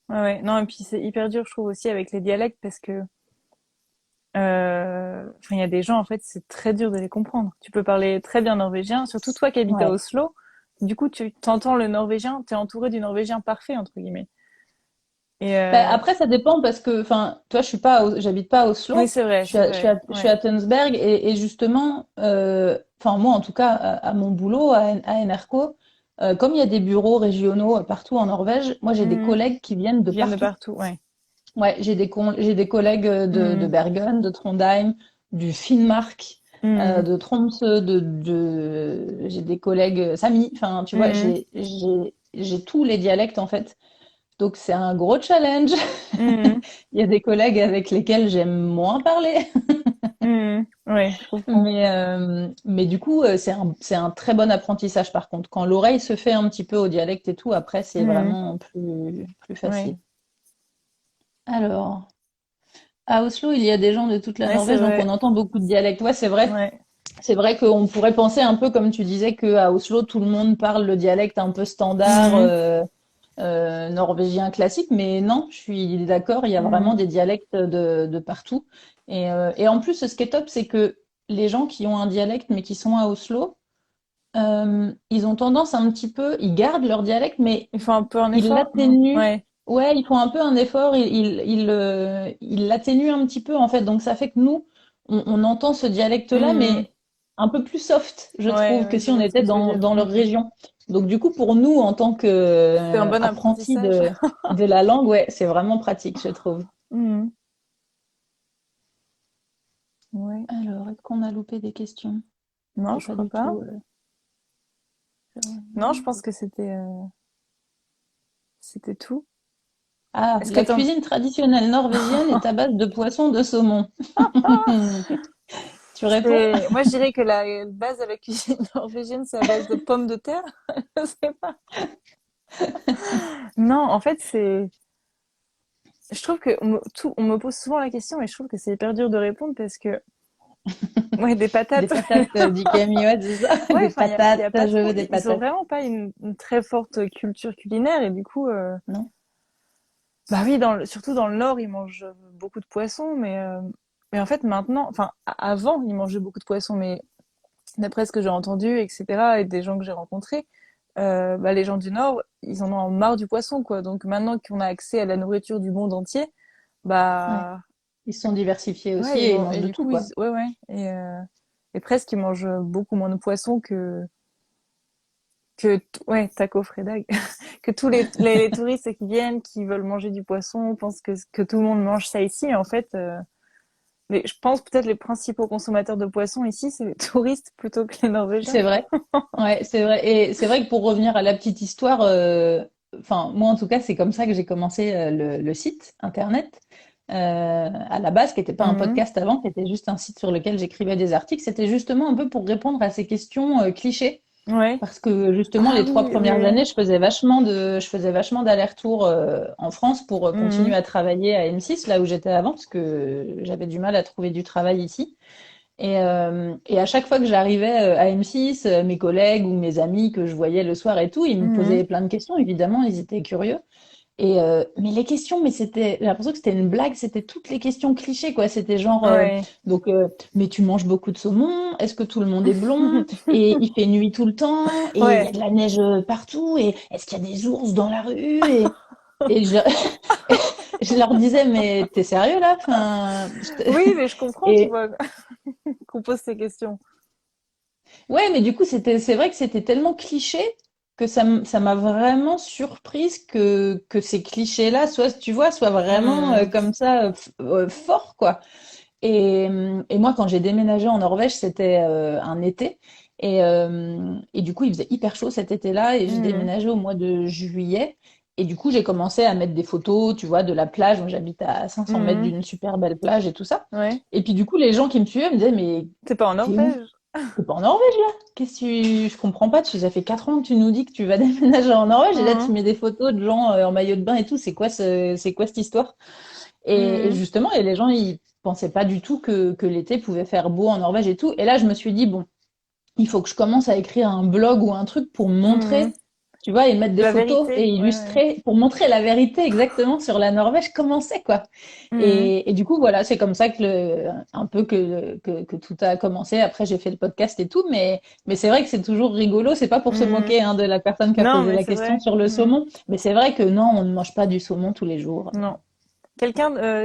Ouais, ouais. Non, et puis c'est hyper dur, je trouve aussi avec les dialectes parce que enfin, il y a des gens, en fait, c'est très dur de les comprendre. Tu peux parler très bien norvégien, surtout toi qui habites à Ouais. Oslo. Du coup, tu t'entends le norvégien, t'es entouré du norvégien parfait, entre guillemets. Et Bah, après, ça dépend parce que, enfin, toi, j'habite pas à oui, Oslo, c'est vrai. je suis à Ouais. Tønsberg et justement, enfin, moi, en tout cas, à mon boulot à Enerco, comme il y a des bureaux régionaux partout en Norvège, moi, j'ai des Mhm. collègues qui viennent de Ils viennent de partout. partout, ouais. Ouais, j'ai des collègues de Mhm. Bergen, de Trondheim, du Finnmark, Mhm. de Tromsø, j'ai des collègues Sami, enfin, tu vois, Mhm. j'ai tous les dialectes en fait. Donc c'est un gros challenge. Mhm. Il y a des collègues avec lesquels j'aime moins parler, Mhm. Ouais, je comprends. mais du coup c'est un très bon apprentissage par contre. Quand l'oreille se fait un petit peu au dialecte et tout, après c'est Mhm. vraiment plus Ouais. facile. Alors, à Oslo, il y a des gens de toute la Ouais, c'est Norvège, donc on vrai. entend beaucoup de dialectes. Ouais, c'est vrai. Ouais. C'est vrai qu'on pourrait penser un peu comme tu disais qu'à Oslo, tout le monde parle le dialecte un peu standard. Mhm. Norvégien classique, mais non, je suis d'accord, il y a vraiment Mhm. des dialectes de partout. Et en plus, ce qui est top, c'est que les gens qui ont un dialecte mais qui sont à Oslo, Ils ont tendance un petit peu, ils gardent leur dialecte, mais Il faut un peu un ils effort, non? l'atténuent. Ouais. Ouais, ils font un peu un effort, ils l'atténuent un petit peu en fait. Donc ça fait que nous, on entend ce dialecte-là, Mhm. mais un peu plus soft, je Ouais, trouve, que ouais, je si on vois ce que était tu veux dire. dans leur région. Donc du coup, pour nous, en tant que C'est un bon apprentis apprentissage. de la langue, ouais, c'est vraiment pratique, je trouve. Mhm. Ouais. Alors, est-ce qu'on a loupé des questions? Non, J'ai je pas crois du pas. tout. Non, je pense que c'était tout. Ah, Est-ce que la t'en... cuisine traditionnelle norvégienne est à base de poisson de saumon. Tu réponds? Moi, je dirais que la base de la cuisine norvégienne, c'est à base de pommes de terre. Je sais pas. Non, en fait, je trouve que on me pose souvent la question, mais je trouve que c'est hyper dur de répondre parce que, ouais, des Des patates. patates du ouais, c'est ça. Ouais, Des enfin, il y patates, a pas je trop, veux des ils ont patates. vraiment pas une très forte culture culinaire et du coup, Non? bah oui, surtout dans le Nord, ils mangent beaucoup de poissons, mais en fait maintenant, enfin, avant, ils mangeaient beaucoup de poissons, mais d'après ce que j'ai entendu, etc., et des gens que j'ai rencontrés, bah, les gens du Nord, ils en ont marre du poisson, quoi. Donc maintenant qu'on a accès à la nourriture du monde entier, Ouais. bah, Ils sont diversifiés aussi ouais, et ils mangent et de du tout, coup, quoi. ouais, ouais, et presque ils mangent beaucoup moins de poissons ouais, taco Fredag, que tous les touristes qui viennent, qui veulent manger du poisson, pensent que tout le monde mange ça ici, et en fait, je pense peut-être les principaux consommateurs de poissons ici, c'est les touristes plutôt que les Norvégiens. C'est vrai. Ouais, c'est vrai. Et c'est vrai que pour revenir à la petite histoire, enfin, moi en tout cas, c'est comme ça que j'ai commencé le site internet. À la base, qui n'était pas un Mhm. podcast avant, qui était juste un site sur lequel j'écrivais des articles. C'était justement un peu pour répondre à ces questions clichés. Ouais. Parce que justement, Ah les trois oui, oui, premières oui. années, je faisais vachement d'allers-retours en France pour continuer Mhm. à travailler à M6, là où j'étais avant, parce que j'avais du mal à trouver du travail ici. Et à chaque fois que j'arrivais à M6, mes collègues ou mes amis que je voyais le soir et tout, ils me posaient Mhm. plein de questions, évidemment, ils étaient curieux. Mais les questions, mais j'ai l'impression que c'était une blague, c'était toutes les questions clichés, quoi. C'était genre, Ouais. mais tu manges beaucoup de saumon? Est-ce que tout le monde est blond? Et il fait nuit tout le temps? Et il y a Ouais. de la neige partout? Et est-ce qu'il y a des ours dans la rue? Et je, je leur disais, mais t'es sérieux là? Enfin, Oui, mais je comprends, tu et vois, qu'on pose ces questions. ouais, mais du coup, c'est vrai que c'était tellement cliché que ça m'a vraiment surprise que ces clichés-là, soit, tu vois, soient vraiment Mhm. comme ça, forts, quoi. Et moi, quand j'ai déménagé en Norvège, c'était un été. Et du coup, il faisait hyper chaud cet été-là. Et j'ai Mhm. déménagé au mois de juillet. Et du coup, j'ai commencé à mettre des photos, tu vois, de la plage. Moi, j'habite à 500 mètres Mhm. d'une super belle plage et tout ça. Ouais. Et puis, du coup, les gens qui me suivaient me disaient, mais C'est pas en t'es où? Norvège. T'es pas en Norvège, là? Je comprends pas. Ça fait 4 ans que tu nous dis que tu vas déménager en Norvège. Et là, tu Mhm. mets des photos de gens en maillot de bain et tout. C'est quoi cette histoire? Et Mhm. justement, et les gens, ils pensaient pas du tout que l'été pouvait faire beau en Norvège et tout. Et là, je me suis dit, bon, il faut que je commence à écrire un blog ou un truc pour Mhm. montrer, tu vois, et mettre des La photos et vérité, ouais, ouais. illustrer, pour montrer la vérité exactement sur la Norvège, comment c'est, quoi. Mhm. Et du coup, voilà, c'est comme ça un peu que tout a commencé. Après, j'ai fait le podcast et tout, mais c'est vrai que c'est toujours rigolo. C'est pas pour se Mhm. moquer, hein, de la personne qui a Non, posé mais la c'est question vrai. sur le Mhm. saumon. Mais c'est vrai que non, on ne mange pas du saumon tous les jours. Non.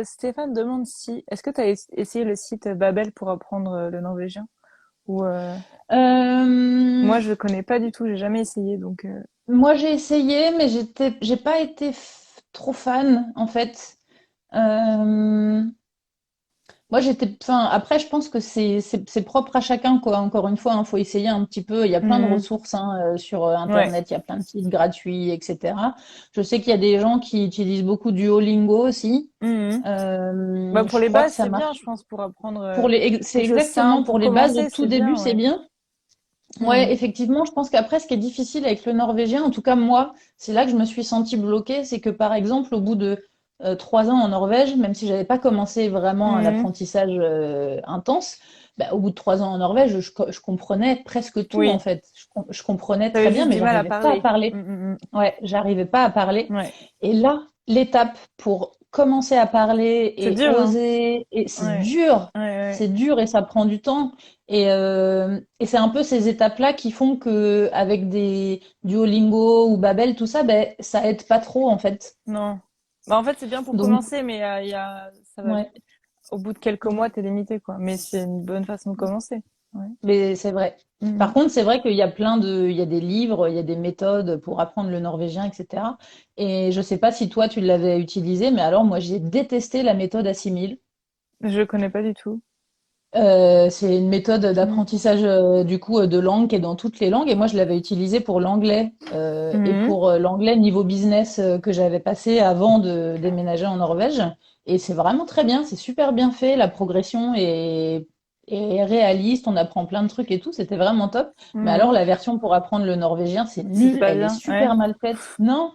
Stéphane demande si, est-ce que tu as essayé le site Babel pour apprendre le norvégien? Ou moi, Euh, je connais pas du tout, j'ai jamais essayé, donc. Moi, j'ai essayé, mais j'ai pas été trop fan, en fait. Euh, Moi, enfin, après, je pense que c'est propre à chacun, quoi. Encore une fois, il faut essayer un petit peu. Il y a plein de Mhm. ressources, hein, sur Ouais. Internet. Il y a plein de sites gratuits, etc. Je sais qu'il y a des gens qui utilisent beaucoup Duolingo aussi. Mhm. Bah, pour Je les crois que bases, ça c'est bien, marche. je pense, pour apprendre C'est quelque chose de exactement simple. pour Pour les bases au commencer, tout c'est début, bien, c'est ouais. bien. Ouais, Mhm. effectivement, je pense qu'après, ce qui est difficile avec le norvégien, en tout cas moi, c'est là que je me suis sentie bloquée, c'est que par exemple, au bout de 3 ans en Norvège, même si j'avais pas commencé vraiment un Mhm. apprentissage intense, bah, au bout de 3 ans en Norvège, je comprenais presque tout en Oui. fait. Je comprenais T'avais très bien, juste mais du mal à j'arrivais pas à parler. parler. Mhm, mhm, Ouais, j'arrivais pas à parler. mhm. Ouais. Et là, l'étape pour commencer à parler C'est et dur, hein. oser, et Ouais, ouais, ouais. c'est dur et ça prend du temps. Et c'est un peu ces étapes-là qui font que avec des Duolingo ou Babel, tout ça, ben, ça aide pas trop en fait. Non. Bah, en fait, c'est bien pour Donc, commencer, mais ça va, ouais. au bout de quelques mois, t'es limité, quoi. Mais c'est une bonne façon de commencer. Ouais. Mais c'est vrai. Par Mhm. contre, c'est vrai qu'il y a il y a des livres, il y a des méthodes pour apprendre le norvégien, etc. Et je sais pas si toi tu l'avais utilisé, mais alors moi j'ai détesté la méthode Assimil. Je connais pas du tout. C'est une méthode Mhm. d'apprentissage du coup de langue qui est dans toutes les langues. Et moi je l'avais utilisée pour l'anglais et Mhm. pour l'anglais niveau business que j'avais passé avant de déménager en Norvège. Et c'est vraiment très bien, c'est super bien fait. La progression est réaliste, on apprend plein de trucs et tout. C'était vraiment top. Mais alors Mhm. la version pour apprendre le norvégien, c'est C'était nul. pas Elle est bien, ouais. super mal faite. Non,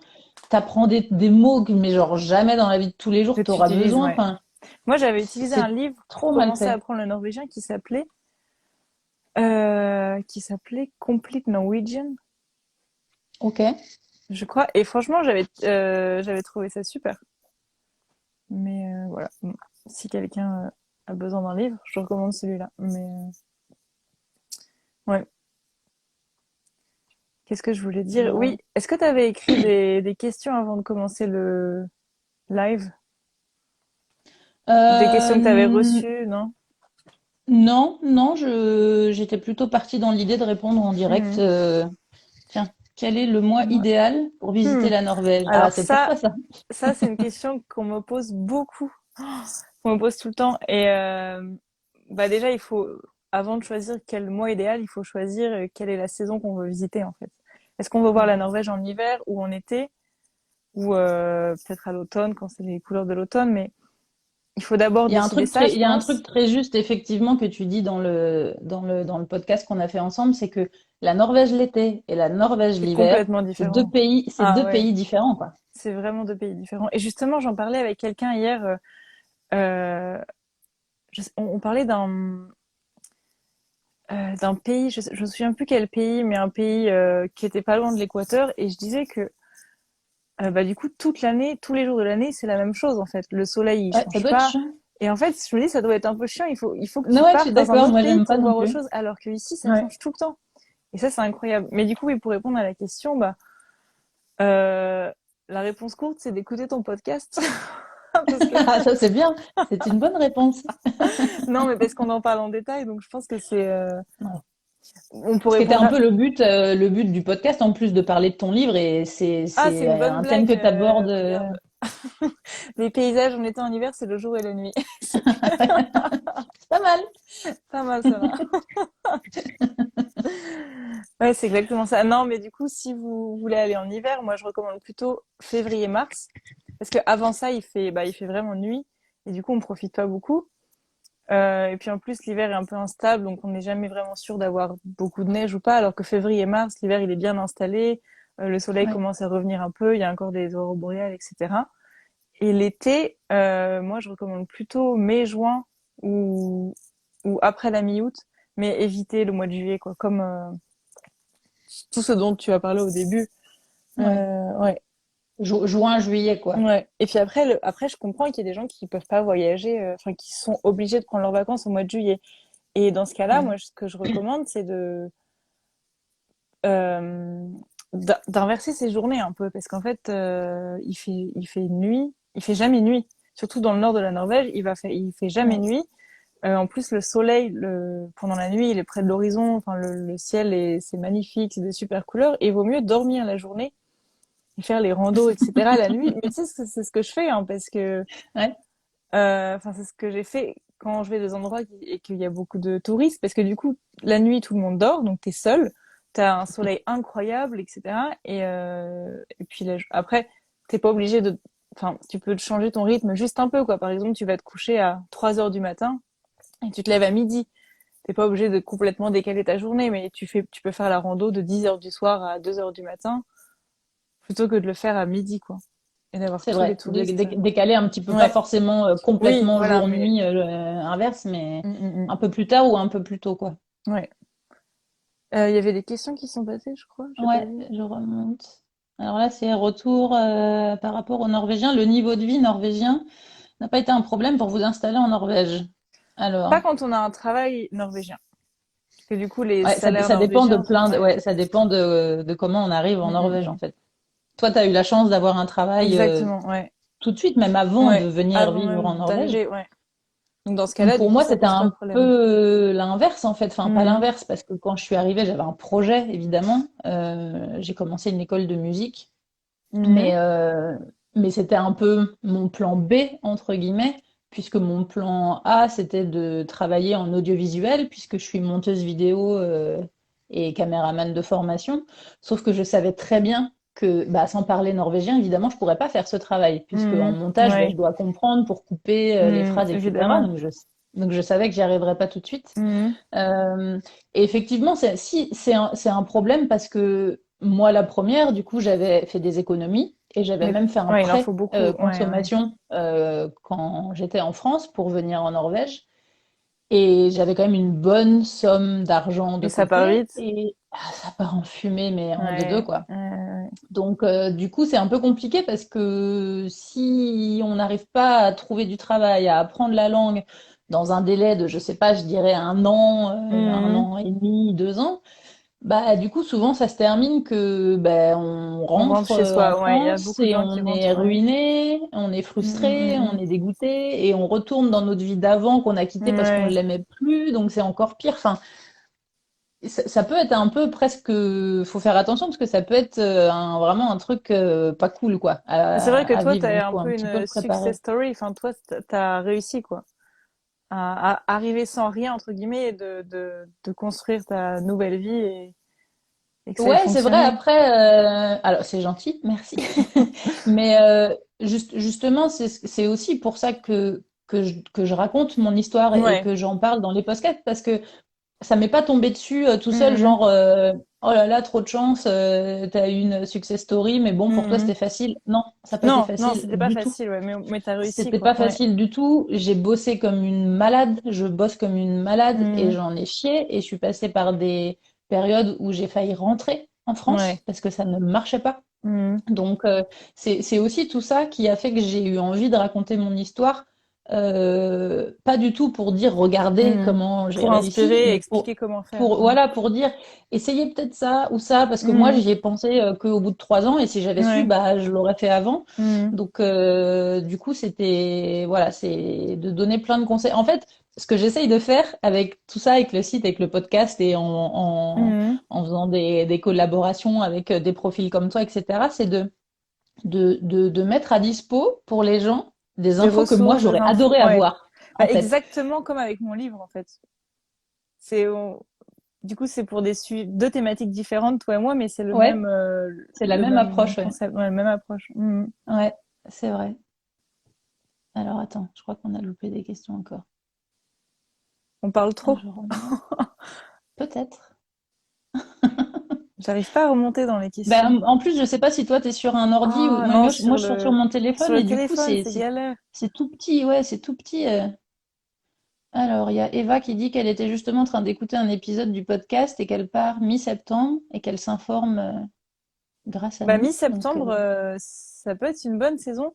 t'apprends des mots mais genre jamais dans la vie de tous les Que jours tu t'auras utilises, besoin. ouais. Enfin, Moi, j'avais utilisé un c'est livre pour trop mal commencer à fait. apprendre le norvégien qui s'appelait Complete Norwegian, Ok. je crois. Et franchement, j'avais trouvé ça super. Mais voilà. Bon. Si quelqu'un a besoin d'un livre, je recommande celui-là. Mais ouais. Qu'est-ce que je voulais dire? Ouais. Oui. Est-ce que tu avais écrit des questions avant de commencer le live? Des questions que tu avais Euh, reçues, non? non, non, j'étais plutôt partie dans l'idée de répondre en direct. Mhm. Tiens, quel est le mois Ouais. idéal pour visiter Hmm. la Norvège? Ah, Alors c'est pour toi ça. ça c'est une question qu'on me pose beaucoup, qu'on me pose tout le temps. Et bah déjà, avant de choisir quel mois idéal, il faut choisir quelle est la saison qu'on veut visiter en fait. Est-ce qu'on veut voir la Ouais. Norvège en hiver ou en été ou peut-être à l'automne quand c'est les couleurs de l'automne, mais il faut d'abord décider ça, je Il y a un truc pense. très juste effectivement que tu dis dans le podcast qu'on a fait ensemble, c'est que la Norvège l'été et la Norvège C'est l'hiver, complètement différent. c'est Ah deux ouais, pays différents, quoi. c'est vraiment deux pays différents. Et justement, j'en parlais avec quelqu'un hier. Euh, on parlait d'un pays, je me souviens plus quel pays, mais un pays qui était pas loin de l'équateur, et je disais que bah du coup toute l'année, tous les jours de l'année, c'est la même chose en fait. Le soleil il Ouais, ça change doit être pas, chiant. et en fait je me dis ça doit être un peu chiant. Il faut que tu Non, ouais, je suis partes dans un d'accord. autre Moi, pays j'aime pas pour non voir autre plus. chose, alors que ici ça Ouais. change tout le temps. Et ça c'est incroyable. Mais du coup oui, pour répondre à la question, bah euh, la réponse courte c'est d'écouter ton podcast parce que Ah, ça, c'est bien. C'est une bonne réponse. non mais parce qu'on en parle en détail, donc je pense que c'est Ouais. on peut Ce qui était répondre un à peu le but du podcast, en plus de parler de ton livre, et ah c'est c'est une bonne un thème blague, que tu abordes. regarde. Les paysages en été en hiver, c'est le jour et la nuit. C'est Pas mal. pas mal ça là. Ouais, c'est exactement ça. Non, mais du coup, si vous voulez aller en hiver, moi je recommande plutôt février-mars. Parce que avant ça, il fait vraiment nuit. Et du coup, on profite pas beaucoup. Et puis en plus, l'hiver est un peu instable, donc on n'est jamais vraiment sûr d'avoir beaucoup de neige ou pas. Alors que février-mars, l'hiver il est bien installé. Le soleil Ouais. commence à revenir un peu. Il y a encore des aurores boréales, etc. Et l'été, moi, je recommande plutôt mai-juin ou, ou après la mi-août, mais éviter le mois de juillet, quoi. Comme tout ce dont tu as parlé au début. Ouais. Ouais, Juin, juillet, quoi. ouais. Et puis après, je comprends qu'il y a des gens qui peuvent pas voyager, enfin, qui sont obligés de prendre leurs vacances au mois de juillet. Et dans ce cas-là, Ouais. moi, ce que je recommande, c'est euh, d'inverser ses journées un peu, parce qu'en fait, il fait nuit, il fait jamais nuit. Surtout dans le nord de la Norvège, il fait jamais Ouais. nuit. En plus, le soleil, pendant la nuit, il est près de l'horizon. Enfin, le ciel c'est magnifique, c'est des super couleurs. Et il vaut mieux dormir la journée et faire les randos, etc. la nuit. Mais tu sais, c'est ce que je fais, hein, parce que, Ouais. enfin, c'est ce que j'ai fait quand je vais des endroits et qu'il y a beaucoup de touristes, parce que du coup, la nuit, tout le monde dort, donc t'es seul, t'as un soleil incroyable, etc. Et puis après, t'es pas obligé enfin, tu peux changer ton rythme juste un peu, quoi. Par exemple, tu vas te coucher à 3 heures du matin et tu te lèves à midi. T'es pas obligé de complètement décaler ta journée, mais tu peux faire la rando de 10 heures du soir à 2 heures du matin, plutôt que de le faire à midi, quoi. Et d'avoir C'est tous les vrai. touristes. Décaler un petit peu, pas Ouais. forcément Oui, complètement voilà, mais, jour-nuit, inverse, mais mm. un peu plus tard ou un peu plus tôt, quoi. Ouais. Il y avait des questions qui sont passées, je crois, j'ai pas Ouais, vu. je remonte. Alors là, c'est retour par rapport aux Norvégiens. Le niveau de vie norvégien n'a pas été un problème pour vous installer en Norvège. Pas Alors, quand on a un travail norvégien. Parce que du coup, les ouais, salaires ça dépend de norvégiens, plein de, ouais. ouais, ça dépend de comment on arrive en Mm, Norvège, en fait. Toi, tu as eu la chance d'avoir un travail exactement, ouais. tout de suite, même avant de Ouais. venir Avant vivre en même Norvège. d'arriver, ouais. Donc dans ce Donc cas-là, pour du coup, moi, ça c'était pose pas de un problème. peu l'inverse en fait. Enfin, pas Mhm. l'inverse parce que quand je suis arrivée, j'avais un projet évidemment. J'ai commencé une école de musique, mais Mhm. euh, mais c'était un peu mon plan B entre guillemets, puisque mon plan A c'était de travailler en audiovisuel, puisque je suis monteuse vidéo et caméraman de formation. Sauf que je savais très bien que, bah, sans parler norvégien, évidemment, je pourrais pas faire ce travail, puisque en Mhm. montage, bah, je Ouais. dois comprendre pour couper les phrases, etc. Évidemment. Donc je savais que j'y arriverais pas tout de suite. Mhm. Et effectivement, si c'est un problème parce que moi, la première, du coup, j'avais fait des économies et j'avais Mais même fait un ouais, il en prêt faut beaucoup. Ouais, ouais. consommation quand j'étais en France pour venir en Norvège. Et j'avais quand même une bonne somme d'argent de Et ça part côté vite. et ça part en fumée, mais en deux Ouais. quoi. Ouais. Donc, du coup, c'est un peu compliqué parce que si on n'arrive pas à trouver du travail, à apprendre la langue dans un délai de, je sais pas, je dirais un Mhm. an et demi, 2 ans, bah, du coup, souvent, ça se termine que, ben, on On rentre rentre chez en soi. Ouais, il y a France beaucoup de et gens qui on est rentrent. Ouais. ruiné, on est frustré, on Mhm. est dégoûté et on retourne dans notre vie d'avant qu'on a quitté parce qu'on Ouais. l'aimait plus, donc c'est encore pire. Enfin, ça peut être un peu presque, faut faire attention parce que ça peut être vraiment un truc pas cool quoi C'est vrai que à toi, vivre. Donc t'as un faut un peu petit peu une le préparer. success story. Enfin, toi, t'as réussi, quoi. À arriver sans rien, entre guillemets, et de construire ta nouvelle vie et que ça ait Ouais, c'est vrai. fonctionné. Après, alors c'est gentil, merci. Mais justement, c'est aussi pour ça que je raconte mon histoire et Ouais. que j'en parle dans les podcasts parce que ça m'est pas tombé dessus tout seul, Mhm. genre oh là là, trop de chance, t'as eu une success story, mais bon, pour toi Mhm. c'était facile. Non, ça n'a pas été Non, non, facile c'était pas du tout. facile, ouais, mais t'as réussi, C'était quoi. pas Ouais. facile du tout. J'ai bossé comme une malade, je bosse comme une malade et Mhm. j'en ai chié et je suis passée par des périodes où j'ai failli rentrer en France Ouais. parce que ça ne marchait pas. Mhm. Donc, c'est aussi tout ça qui a fait que j'ai eu envie de raconter mon histoire. Pas du tout pour dire regardez Mhm. comment j'ai Pour réussi, inspirer et mais expliquer comment faire. pour voilà pour dire essayez peut-être ça ou ça parce que moi Mhm. j'y ai pensé qu'au bout de 3 ans et si j'avais su Ouais. bah je l'aurais fait avant. Mhm. Donc du coup c'était voilà c'est de donner plein de conseils. En fait, ce que j'essaye de faire avec tout ça, avec le site, avec le podcast et Mhm. en faisant des collaborations avec des profils comme toi, etc., c'est de mettre à dispo pour les gens des Des infos que moi ressources, des j'aurais infos. adoré Ouais. avoir, Bah, en fait. exactement comme avec mon livre, en fait. C'est, du coup, c'est pour deux thématiques différentes, toi et moi, mais c'est Ouais, c'est la le même même approche, ouais. concept, ouais, la même approche. Mhm. Ouais, c'est vrai. Alors attends, je crois qu'on a loupé des questions encore. On parle Ah, trop. je remets. Peut-être. J'arrive pas à remonter dans les questions. Ben, en plus, je sais pas si toi t'es sur un ordi ou Ah moi, non, moi je suis sur mon sur téléphone le et du coup téléphone, c'est galère. c'est tout petit, ouais, c'est tout petit. Alors, il y a Eva qui dit qu'elle était justement en train d'écouter un épisode du podcast et qu'elle part mi-septembre et qu'elle s'informe grâce à Bah, nous. Donc, mi-septembre, ça peut être une bonne saison.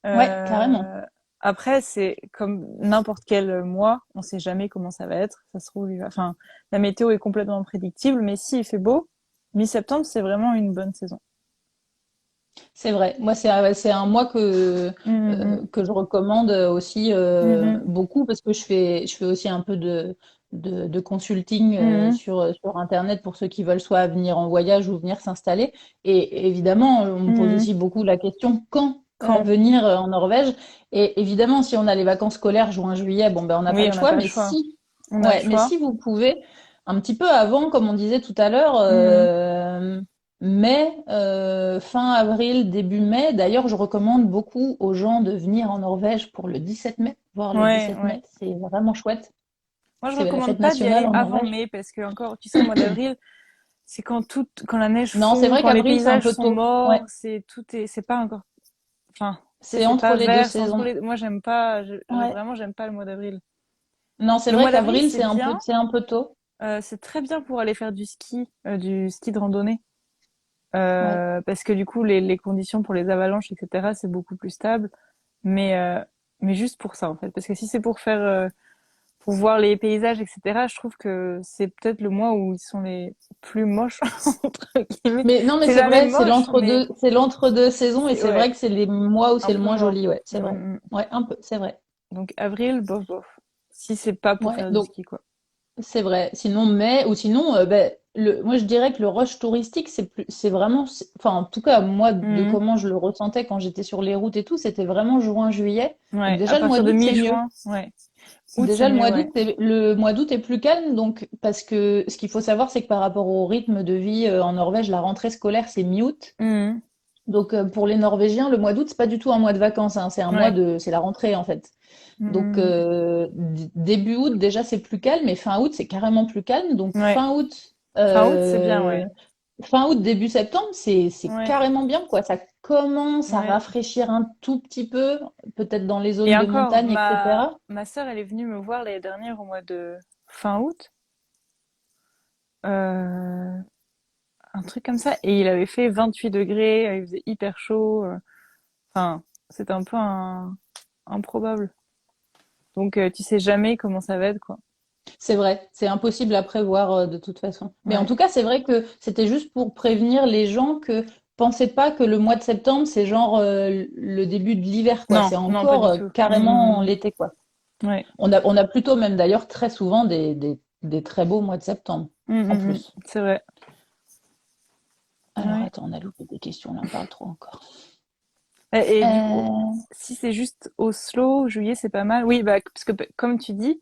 ouais, carrément. Euh, Après, c'est comme n'importe quel mois, on sait jamais comment ça va être. Ça se trouve, enfin, la météo est complètement imprédictible, mais s'il fait beau, mi-septembre, c'est vraiment une bonne saison. C'est vrai. Moi, c'est un mois Mhm, que je recommande aussi mhm, beaucoup parce que je fais aussi un peu de consulting mhm, sur Internet pour ceux qui veulent soit venir en voyage ou venir s'installer. Et évidemment, on me pose mhm. aussi beaucoup la question quand Quand? venir en Norvège. Et évidemment, si on a les vacances scolaires juin-juillet, bon, ben, on n'a pas Oui, le on n'a choix. pas le choix. On a le Ouais, mais choix. si vous pouvez, un petit peu avant, comme on disait tout à l'heure, Mhm. mai, fin avril, début mai. D'ailleurs, je recommande beaucoup aux gens de venir en Norvège pour le 17 mai, voir le Ouais, 17 ouais. mai. C'est vraiment chouette. Moi, je C'est la recommande fête pas d'y nationale aller en avant Norvège. mai parce que encore, tu sais, au mois d'avril, c'est quand la neige Non, c'est fond, vrai quand les qu'avril, c'est un paysages peu sont tôt. Ouais, morts, c'est pas encore, enfin, tu sais, c'est c'est entre pas les deux vert, c'est entre saisons. les, moi, j'aime pas, Ouais. vraiment, j'aime pas le mois d'avril. Non, c'est Le vrai mois d'avril, qu'avril, c'est bien, c'est un peu tôt. c'est très bien pour aller faire du ski de randonnée. Ouais. parce que du coup, les conditions pour les avalanches, etc., c'est beaucoup plus stable. Mais, euh, mais juste pour ça, en fait. Parce que si c'est pour voir les paysages, etc., je trouve que c'est peut-être le mois où ils sont les plus moches, entre guillemets. Mais non, mais C'est c'est jamais vrai, moche, mais c'est l'entre-deux saisons et c'est vrai ouais, que c'est les mois où un c'est le peu moins moins. joli, ouais, c'est vrai. Mm. Ouais, un peu, c'est vrai. Donc avril, bof, bof. Si c'est pas pour Ouais, faire du donc ski, quoi. c'est vrai. Sinon, mai, ou sinon, ben, moi je dirais que le rush touristique, c'est vraiment, enfin, en tout cas, moi, de Mhm. comment je le ressentais quand j'étais sur les routes et tout, c'était vraiment juin, juillet. Donc Ouais, à déjà, le mois partir de d'août, c'est mieux. mi-juin, ouais. Août, c'est Déjà, mieux, ouais. le mois d'août est plus calme, donc, parce que ce qu'il faut savoir, c'est que par rapport au rythme de vie en Norvège, la rentrée scolaire, c'est mi-août. Mhm. Donc, pour les Norvégiens, le mois d'août, c'est pas du tout un mois de vacances, hein, Ouais. c'est la rentrée, en fait. Donc, Mhm. début août, déjà, c'est plus calme, et fin août, c'est carrément plus calme. Donc, Ouais. Fin août, c'est bien, ouais. fin août, début septembre, c'est Ouais. carrément bien, quoi. Ça commence à Ouais. rafraîchir un tout petit peu, peut-être dans les Et zones de encore, montagne, etc. ma sœur, elle est venue me voir l'année dernière au mois de fin août. Euh, un truc comme ça. Et il avait fait 28 degrés, il faisait hyper chaud. Enfin, c'était un peu improbable. Donc, tu sais jamais comment ça va être, quoi. C'est vrai, c'est impossible à prévoir de toute façon. Mais en Ouais. tout cas, c'est vrai que c'était juste pour prévenir les gens que pensez pas que le mois de septembre, c'est genre le début de l'hiver, quoi. Non, C'est non, pas encore du tout. carrément l'été, quoi. Ouais. On a plutôt même d'ailleurs très souvent des très beaux mois de septembre, en plus. C'est vrai. Alors Ouais. attends, on a loupé des questions, là on parle trop encore. Et du coup, Euh, si c'est juste Oslo, juillet, c'est pas mal. Oui, bah, parce que comme tu dis,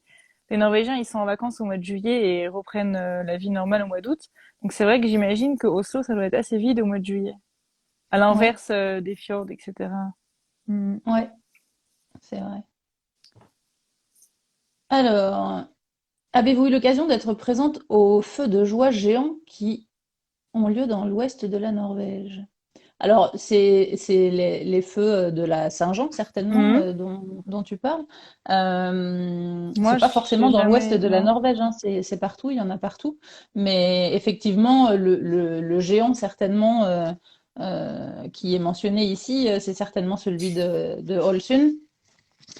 les Norvégiens, ils sont en vacances au mois de juillet et reprennent la vie normale au mois d'août. Donc c'est vrai que j'imagine que Oslo, ça doit être assez vide au mois de juillet. À ouais, l'inverse des fjords, etc. Mm. ouais, c'est vrai. Alors, avez-vous eu l'occasion d'être présente aux feux de joie géants qui ont lieu dans l'ouest de la Norvège? Alors, c'est les feux de la Saint-Jean, certainement, Mhm. dont tu parles. Moi, C'est pas forcément j'ai dans l'ouest jamais, de la non. Norvège, hein, c'est partout, il y en a partout. Mais effectivement, le géant, certainement, qui est mentionné ici, c'est certainement celui de Ålesund.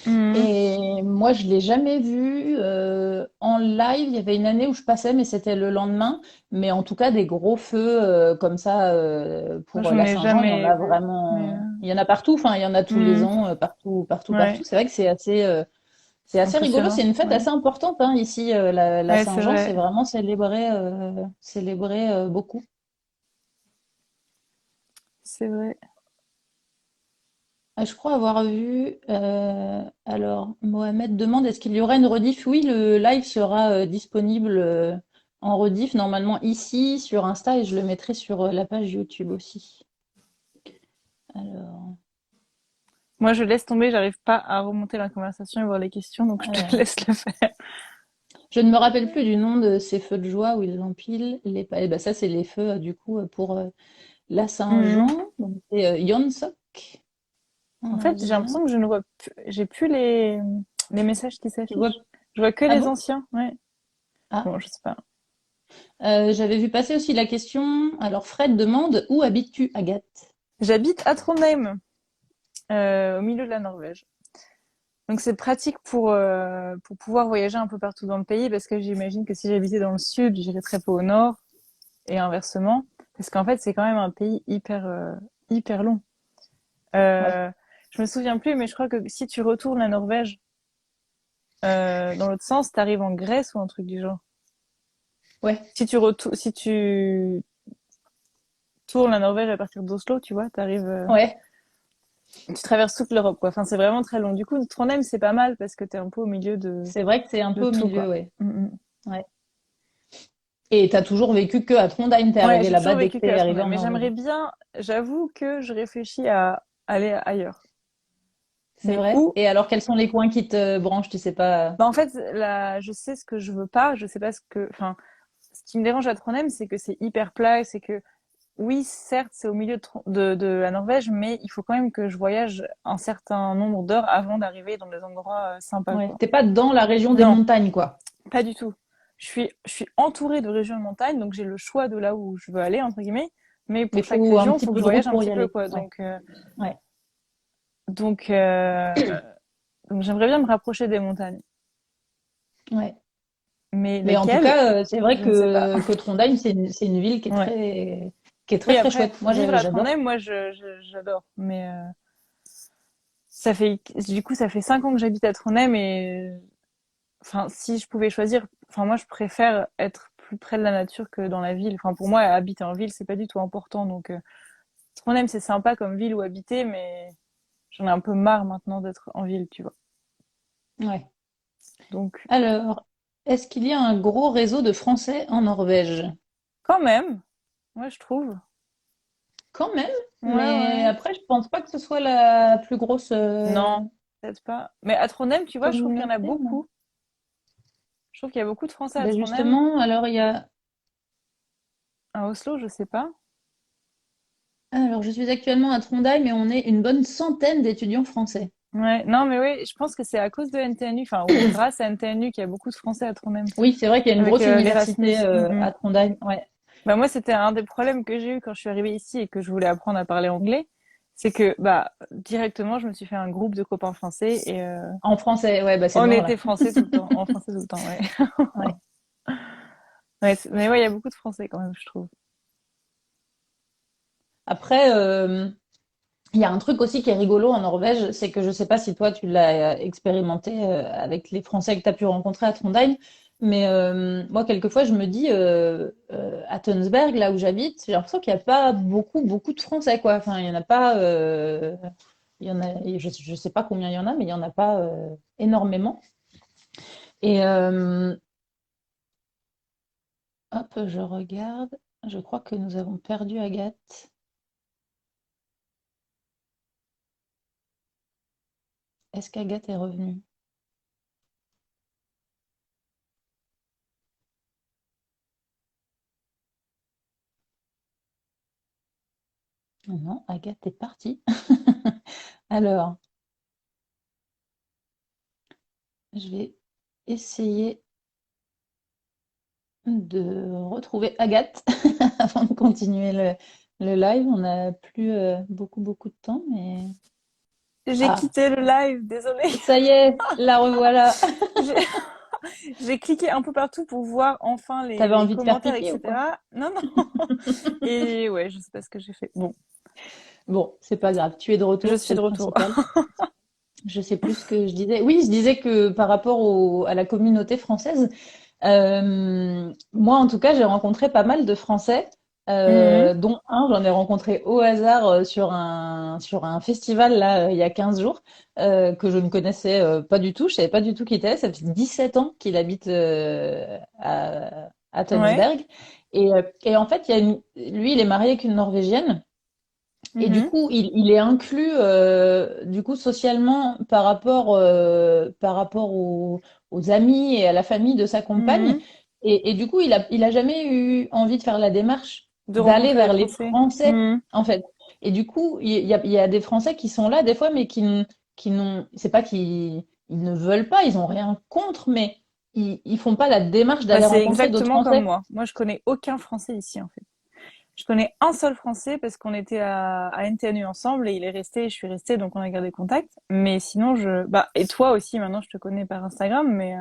Mhm. Et moi, je l'ai jamais vu en live. Il y avait une année où je passais, mais c'était le lendemain. Mais en tout cas, des gros feux comme ça Moi, pour j'en la ai Saint-Jean, il y en jamais a vu. Mais, vraiment. Il y en a partout. Enfin, il y en a tous les mhm. ans, partout, partout, partout. Ouais, C'est vrai que c'est assez rigolo. C'est impressionnant. une fête Ouais, assez importante hein, ici. La ouais, c'est Saint-Jean, vrai. c'est vraiment célébré beaucoup. C'est vrai. Je crois avoir vu. Alors, Mohamed demande est-ce qu'il y aura une rediff? Oui, le live sera disponible en rediff normalement ici sur Insta et je le mettrai sur la page YouTube aussi. Alors, Moi, je laisse tomber, j'arrive pas à remonter la conversation et voir les questions, donc je te alors, laisse le faire. je ne me rappelle plus du nom de ces feux de joie où ils empilent les pa- eh ben, ça, c'est les feux du coup pour la Mhm. Saint-Jean. Donc, c'est Yonsok, on En va fait, j'ai dire. l'impression que je ne vois plus, j'ai plus les messages qui Tu vois? s'affichent. Je vois que Ah les bon? anciens, ouais. Ah. Bon, je sais pas. J'avais vu passer aussi la question. Alors, Fred demande où habites-tu, Agathe? J'habite à Trondheim, au milieu de la Norvège. Donc c'est pratique pour pouvoir voyager un peu partout dans le pays parce que j'imagine que si j'habitais dans le sud, j'irais très peu au nord et inversement parce qu'en fait c'est quand même un pays hyper long. Ouais. Euh, je me souviens plus mais je crois que si tu retournes la Norvège dans l'autre sens, t'arrives en Grèce ou un truc du genre. Ouais. Si tu tournes la Norvège à partir d'Oslo, tu vois, t'arrives Ouais. tu traverses toute l'Europe quoi. Enfin c'est vraiment très long. Du coup Trondheim c'est pas mal parce que t'es un peu au milieu C'est vrai que c'est un de peu au tout milieu, quoi. ouais. Mm, mm. Ouais. Et t'as toujours vécu que à Trondheim, t'es Ouais, arrivé j'ai là-bas toujours dès que vécu t'es qu'à arrivé Trondheim, en mais Norvège. j'aimerais bien, j'avoue que je réfléchis à aller ailleurs. C'est Mais vrai? où? Et alors, quels sont les coins qui te branchent? Tu sais pas. Bah en fait, là, je sais ce que je veux pas, je sais pas ce que, enfin, ce qui me dérange à Trondheim, c'est que c'est hyper plat, c'est que, oui, certes, c'est au milieu de la Norvège, mais il faut quand même que je voyage un certain nombre d'heures avant d'arriver dans des endroits sympas, Ouais. quoi. T'es pas dans la région des Non, montagnes, quoi. pas du tout. Je suis entourée de régions de montagne, donc j'ai le choix de là où je veux aller, entre guillemets, Mais Mais pour il chaque faut un région, il petit faut que peu je de route voyage un pour petit y peu, aller. quoi. Ouais, ouais. Donc, donc j'aimerais bien me rapprocher des montagnes. Ouais. Mais Mais en tout lesquelles? cas, c'est vrai Je ne sais pas. que Trondheim, c'est une ville Ouais. qui est très Oui, très après, chouette. Moi, vivre à j'adore. Trondheim, moi, j'adore. Mais ça fait, du coup, ça fait 5 ans que j'habite à Trondheim et, enfin, si je pouvais choisir, enfin, moi, je préfère être plus près de la nature que dans la ville. Enfin, pour moi, habiter en ville, c'est pas du tout important. Donc, Trondheim, c'est sympa comme ville où habiter, mais j'en ai un peu marre maintenant d'être en ville, tu vois. Ouais. Donc, Alors, est-ce qu'il y a un gros réseau de Français en Norvège? quand même, moi, je trouve. Quand même, Ouais, mais ouais. après, je pense pas que ce soit la plus grosse Non, peut-être pas. Mais à Trondheim, tu vois, je trouve qu'il y en a communauté, non? beaucoup. Je trouve qu'il y a beaucoup de Français à Ben Trondheim. justement, alors il y a. À Oslo, je sais pas. Alors, je suis actuellement à Trondheim et on est une bonne centaine d'étudiants français. Ouais, non, mais oui, je pense que c'est à cause de NTNU, enfin, ou grâce à NTNU qu'il y a beaucoup de Français à Trondheim. Oui, c'est vrai qu'il y a une Avec grosse l'Erasmus. université Mm, mm. à Trondheim. Ouais, Bah, moi, c'était un des problèmes que j'ai eu quand je suis arrivée ici et que je voulais apprendre à parler anglais. C'est que, bah, directement, je me suis fait un groupe de copains français et en français. Ouais, bah c'est on mort était là. français tout le temps, en français tout le temps, ouais. Ouais. Ouais, mais ouais, il y a beaucoup de Français quand même, je trouve. Après, il y a un truc aussi qui est rigolo en Norvège, c'est que je sais pas si toi tu l'as expérimenté avec les Français que tu as pu rencontrer à Trondheim, mais moi quelquefois je me dis à Tønsberg, là où j'habite, j'ai l'impression qu'il n'y a pas beaucoup de Français quoi. Enfin, il y en a pas, il y en a, je sais pas combien il y en a, mais il y en a pas énormément. Et hop, je regarde, je crois que nous avons perdu Agathe. Est-ce qu'Agathe est revenue? Non, Agathe est partie. Alors, je vais essayer de retrouver Agathe avant de continuer le live. On n'a plus beaucoup de temps, mais... J'ai Ah, quitté le live, désolée. ça y est, la revoilà. J'ai j'ai cliqué un peu partout pour voir enfin T'avais les envie de faire commentaires, pipi ou quoi? etc. Non, non. Et ouais, je sais pas ce que j'ai fait. Bon, Bon, c'est pas grave, tu es de je retour, suis c'est de le retour. principal. Je sais plus ce que je disais. Oui, je disais que par rapport à la communauté française, moi en tout cas, j'ai rencontré pas mal de Français, Mhm. dont un, j'en ai rencontré au hasard sur un festival là, il y a 15 jours, que je ne connaissais pas du tout. Je savais pas du tout qui était. Ça fait 17 ans qu'il habite à Ouais. Tønsberg. Et en fait, lui, il est marié avec une Norvégienne. Et du Mhm. coup, il est inclus du coup socialement par rapport aux amis et à la famille de sa compagne. Mhm. Et du coup, il a jamais eu envie de faire la démarche De d'aller rencontrer des vers les Français. Français, Mhm. en fait. Et du coup, il y a des Français qui sont là des fois, mais qui n'ont, c'est pas qu'ils ils ne veulent pas, ils ont rien contre, mais ils font pas la démarche Bah, d'aller c'est rencontrer d'autres exactement comme Français. moi. Moi, je connais aucun Français ici, en fait. Je connais un seul Français parce qu'on était à NTNU ensemble et il est resté, je suis restée, donc on a gardé contact. Mais sinon, bah, et toi aussi, maintenant, je te connais par Instagram, mais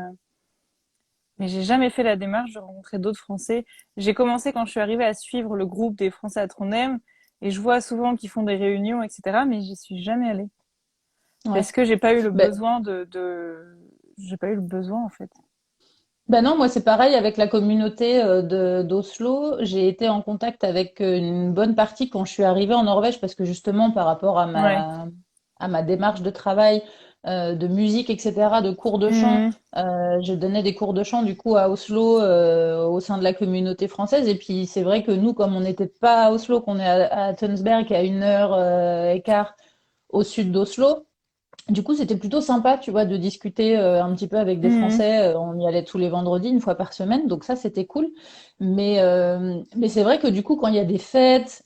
j'ai jamais fait la démarche de rencontrer d'autres Français. J'ai commencé quand je suis arrivée à suivre le groupe des Français à Trondheim et je vois souvent qu'ils font des réunions, etc. Mais j'y suis jamais allée Ouais. parce que j'ai pas eu le Ben, besoin j'ai pas eu le besoin en fait. Ben non, moi c'est pareil avec la communauté d'Oslo. J'ai été en contact avec une bonne partie quand je suis arrivée en Norvège parce que justement par rapport Ouais. à ma démarche de travail, de musique, etc., de cours de chant, Mhm. je donnais des cours de chant du coup à Oslo au sein de la communauté française. Et puis c'est vrai que nous, comme on n'était pas à Oslo, qu'on est à Tønsberg, qui est à 1 heure et quart au sud d'Oslo. Du coup, c'était plutôt sympa, tu vois, de discuter un petit peu avec des Mhm. Français. On y allait tous les vendredis, une fois par semaine, donc ça, c'était cool. Mais c'est vrai que du coup, quand il y a des fêtes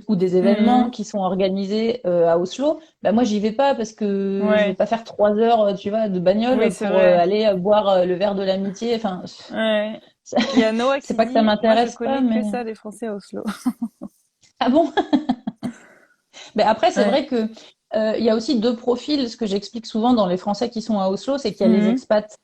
ou des événements Mhm. qui sont organisés à Oslo, bah moi, j'y vais pas parce que je vais Ouais. pas faire 3 heures, tu vois, de Oui, bagnole c'est pour vrai. aller boire le verre de l'amitié. Enfin, Ouais. ça- Il y a Noah c'est qui pas que ça dit, moi je m'intéresse pas, connais que mais ça des Français à Oslo. Ah bon? Ben après, c'est Ouais. vrai que il y a aussi deux profils. Ce que j'explique souvent dans les Français qui sont à Oslo, c'est qu'il y a les Mhm. expats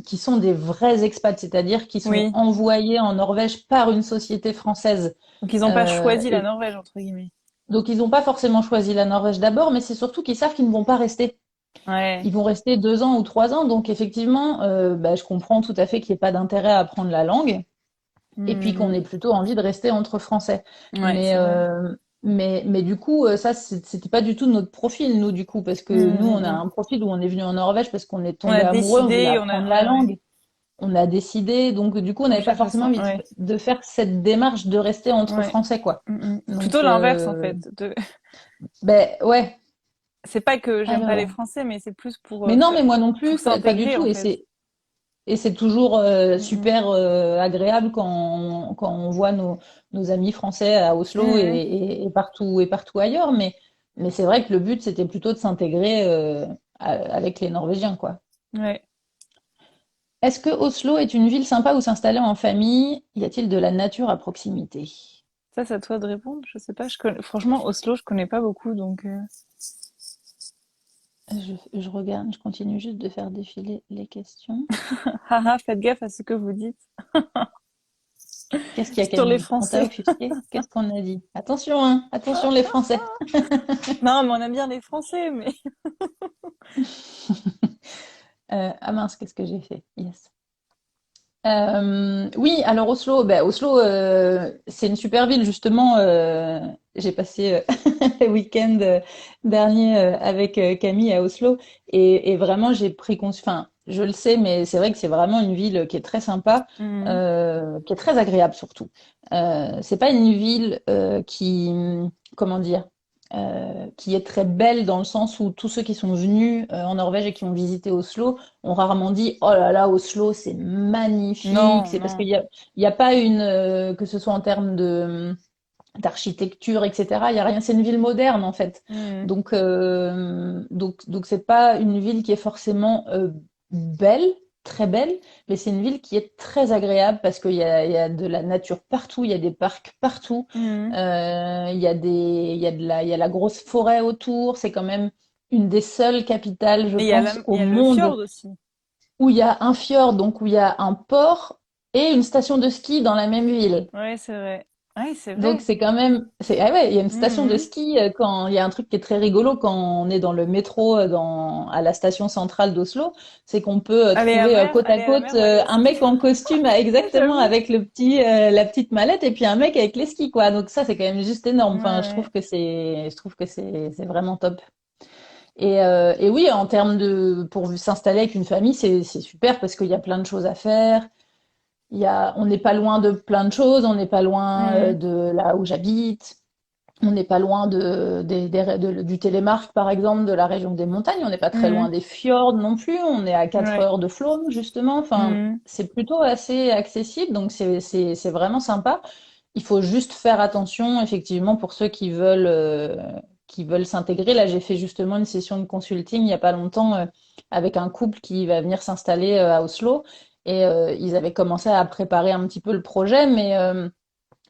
qui sont des vrais expats, c'est-à-dire qui sont Oui. envoyés en Norvège par une société française. Donc ils n'ont pas choisi la Et Norvège, entre guillemets. donc, ils n'ont pas forcément choisi la Norvège d'abord, mais c'est surtout qu'ils savent qu'ils ne vont pas rester. Ouais. Ils vont rester 2 ans ou 3 ans. Donc, effectivement, bah, je comprends tout à fait qu'il n'y ait pas d'intérêt à apprendre la langue et puis qu'on Mhm. ait plutôt envie de rester entre Français. Ouais, Mais, c'est vrai. mais du coup, ça, c'était pas du tout notre profil, nous, du coup, parce que nous, on a Mhm. un profil où on est venu en Norvège parce qu'on est On tombé a amoureux, on voulait décidé, on apprendre a, la ouais, ouais. langue, on a décidé. Donc, du coup, on On n'avait pas cherche forcément ça, envie ouais. de faire cette démarche de rester entre Ouais. Français, quoi. Plutôt Donc, l'inverse, en fait. ben ouais. C'est pas que j'aime pas les Alors, Français, mais c'est plus mais non, mais moi non pour plus, pas du s'intégrer, tout. en Et fait. c'est toujours Mm, mm. super agréable quand on voit nos amis français à Oslo Mhm. et partout ailleurs. Mais c'est vrai que le but, c'était plutôt de s'intégrer avec les Norvégiens, quoi. Ouais. Est-ce que Oslo est une ville sympa où s'installer en famille? Y a-t-il de la nature à proximité? Ça, c'est à toi de répondre. Je sais pas. Franchement, Oslo, je connais pas beaucoup, donc. Je regarde, je continue juste de faire défiler les questions. Haha, faites gaffe à ce que vous dites Qu'est-ce qu'il y a, sur les Camille? On t'a Français. offusqué? Qu'est-ce qu'on a dit? Attention, hein, attention les Français. Non, mais on aime bien les Français, mais. Ah mince, qu'est-ce que j'ai fait? Yes. Oui, alors Oslo, ben, Oslo, c'est une super ville justement. J'ai passé le week-end dernier avec Camille à Oslo et vraiment j'ai pris conscience. Enfin, je le sais, mais c'est vrai que c'est vraiment une ville qui est très sympa, Mhm. qui est très agréable surtout. C'est pas une ville qui, comment dire, qui est très belle dans le sens où tous ceux qui sont venus en Norvège et qui ont visité Oslo ont rarement dit oh là là, Oslo, c'est magnifique. Non, C'est parce non. il y a pas une, que ce soit en termes de d'architecture, etc. Il y a rien. C'est une ville moderne en fait. Mhm. Donc c'est pas une ville qui est forcément belle, très belle, mais c'est une ville qui est très agréable parce il y a de la nature partout, il y a des parcs partout, Mhm. il y a la grosse forêt autour. C'est quand même une des seules capitales, je Mais pense, il au y a le fjord monde aussi. où il y a un fjord, donc où il y a un port et une station de ski dans la même ville. Ouais, c'est vrai. Ouais, c'est Donc vrai. c'est quand même, ah ouais, il y a une station de Mhm. ski quand il y a un truc qui est très rigolo quand on est dans le métro à la station centrale d'Oslo, c'est qu'on peut trouver côte à Aller à la côte mer ou aller au un ski. mec en costume exactement J'avoue. avec la petite mallette et puis un mec avec les skis quoi. Donc ça c'est quand même juste énorme. Ouais, Enfin, ouais. je trouve que c'est vraiment top. Et oui, en termes pour s'installer avec une famille, c'est super parce qu'il y a plein de choses à faire. On n'est pas loin de plein de choses, on n'est pas loin Mhm. de là où j'habite, on n'est pas loin du Télémark, par exemple, de la région des montagnes, on n'est pas très loin Mhm. des fjords non plus, on est à 4 Ouais. heures de Flåm, justement. Enfin, Mhm. c'est plutôt assez accessible, donc c'est vraiment sympa. Il faut juste faire attention, effectivement, pour ceux qui veulent s'intégrer. Là, j'ai fait justement une session de consulting il n'y a pas longtemps avec un couple qui va venir s'installer à Oslo. Et ils avaient commencé à préparer un petit peu le projet, mais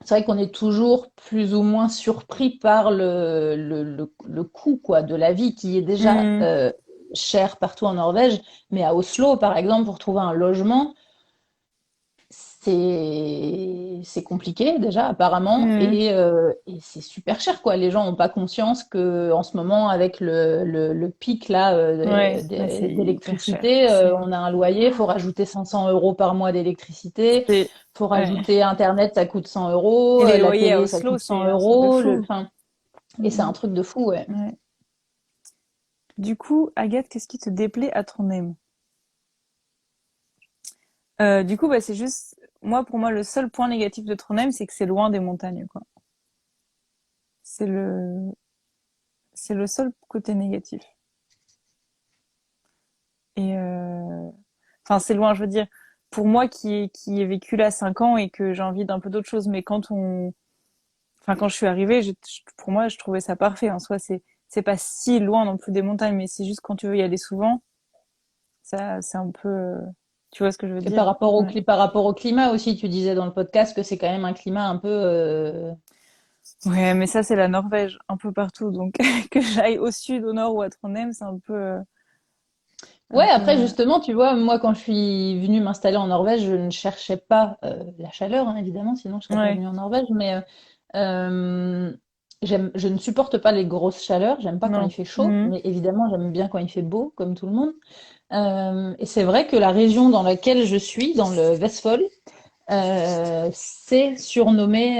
c'est vrai qu'on est toujours plus ou moins surpris par le coût quoi, de la vie qui est déjà Mhm. cher partout en Norvège. Mais à Oslo, par exemple, pour trouver un logement, c'est compliqué déjà apparemment Mhm. et c'est super cher quoi. Les gens n'ont pas conscience que en ce moment avec le pic là Ouais, là, c'est hyper cher. d'électricité, on a un loyer, faut rajouter 500 euros par mois d'électricité, C'est, faut ouais. rajouter Internet, ça coûte 100 Et euros, les la loyers à télé ça Oslo, coûte 100 c'est un truc de euros, fou. enfin et c'est un Mhm. truc de fou ouais. Ouais. Du coup, Agathe, qu'est-ce qui te déplaît à Trondheim? Du coup, bah, c'est juste, pour moi, le seul point négatif de Trondheim, c'est que c'est loin des montagnes, quoi. C'est le, c'est le seul côté négatif. Et, enfin, c'est loin, je veux dire, pour moi qui ai vécu là 5 ans et que j'ai envie d'un peu d'autre chose, mais quand je suis arrivée, pour moi, je trouvais ça parfait. En soi, c'est pas si loin non plus des montagnes, mais c'est juste quand tu veux y aller souvent, ça, c'est un peu, tu vois ce que je veux Et dire? Ouais. par rapport au climat aussi, tu disais dans le podcast que c'est quand même un climat un peu Ouais, mais ça, c'est la Norvège, un peu partout. Donc, que j'aille au sud, au nord ou à Trondheim, c'est un Ouais, peu, après justement, tu vois, moi quand je suis venue m'installer en Norvège, je ne cherchais pas la chaleur, hein, évidemment, sinon je serais pas ouais. venue en Norvège, mais je ne supporte pas les grosses chaleurs, j'aime pas quand il Non. fait chaud, Mhm. mais évidemment j'aime bien quand il fait beau, comme tout le monde. Et c'est vrai que la région dans laquelle je suis, dans le Vestfold, c'est surnommé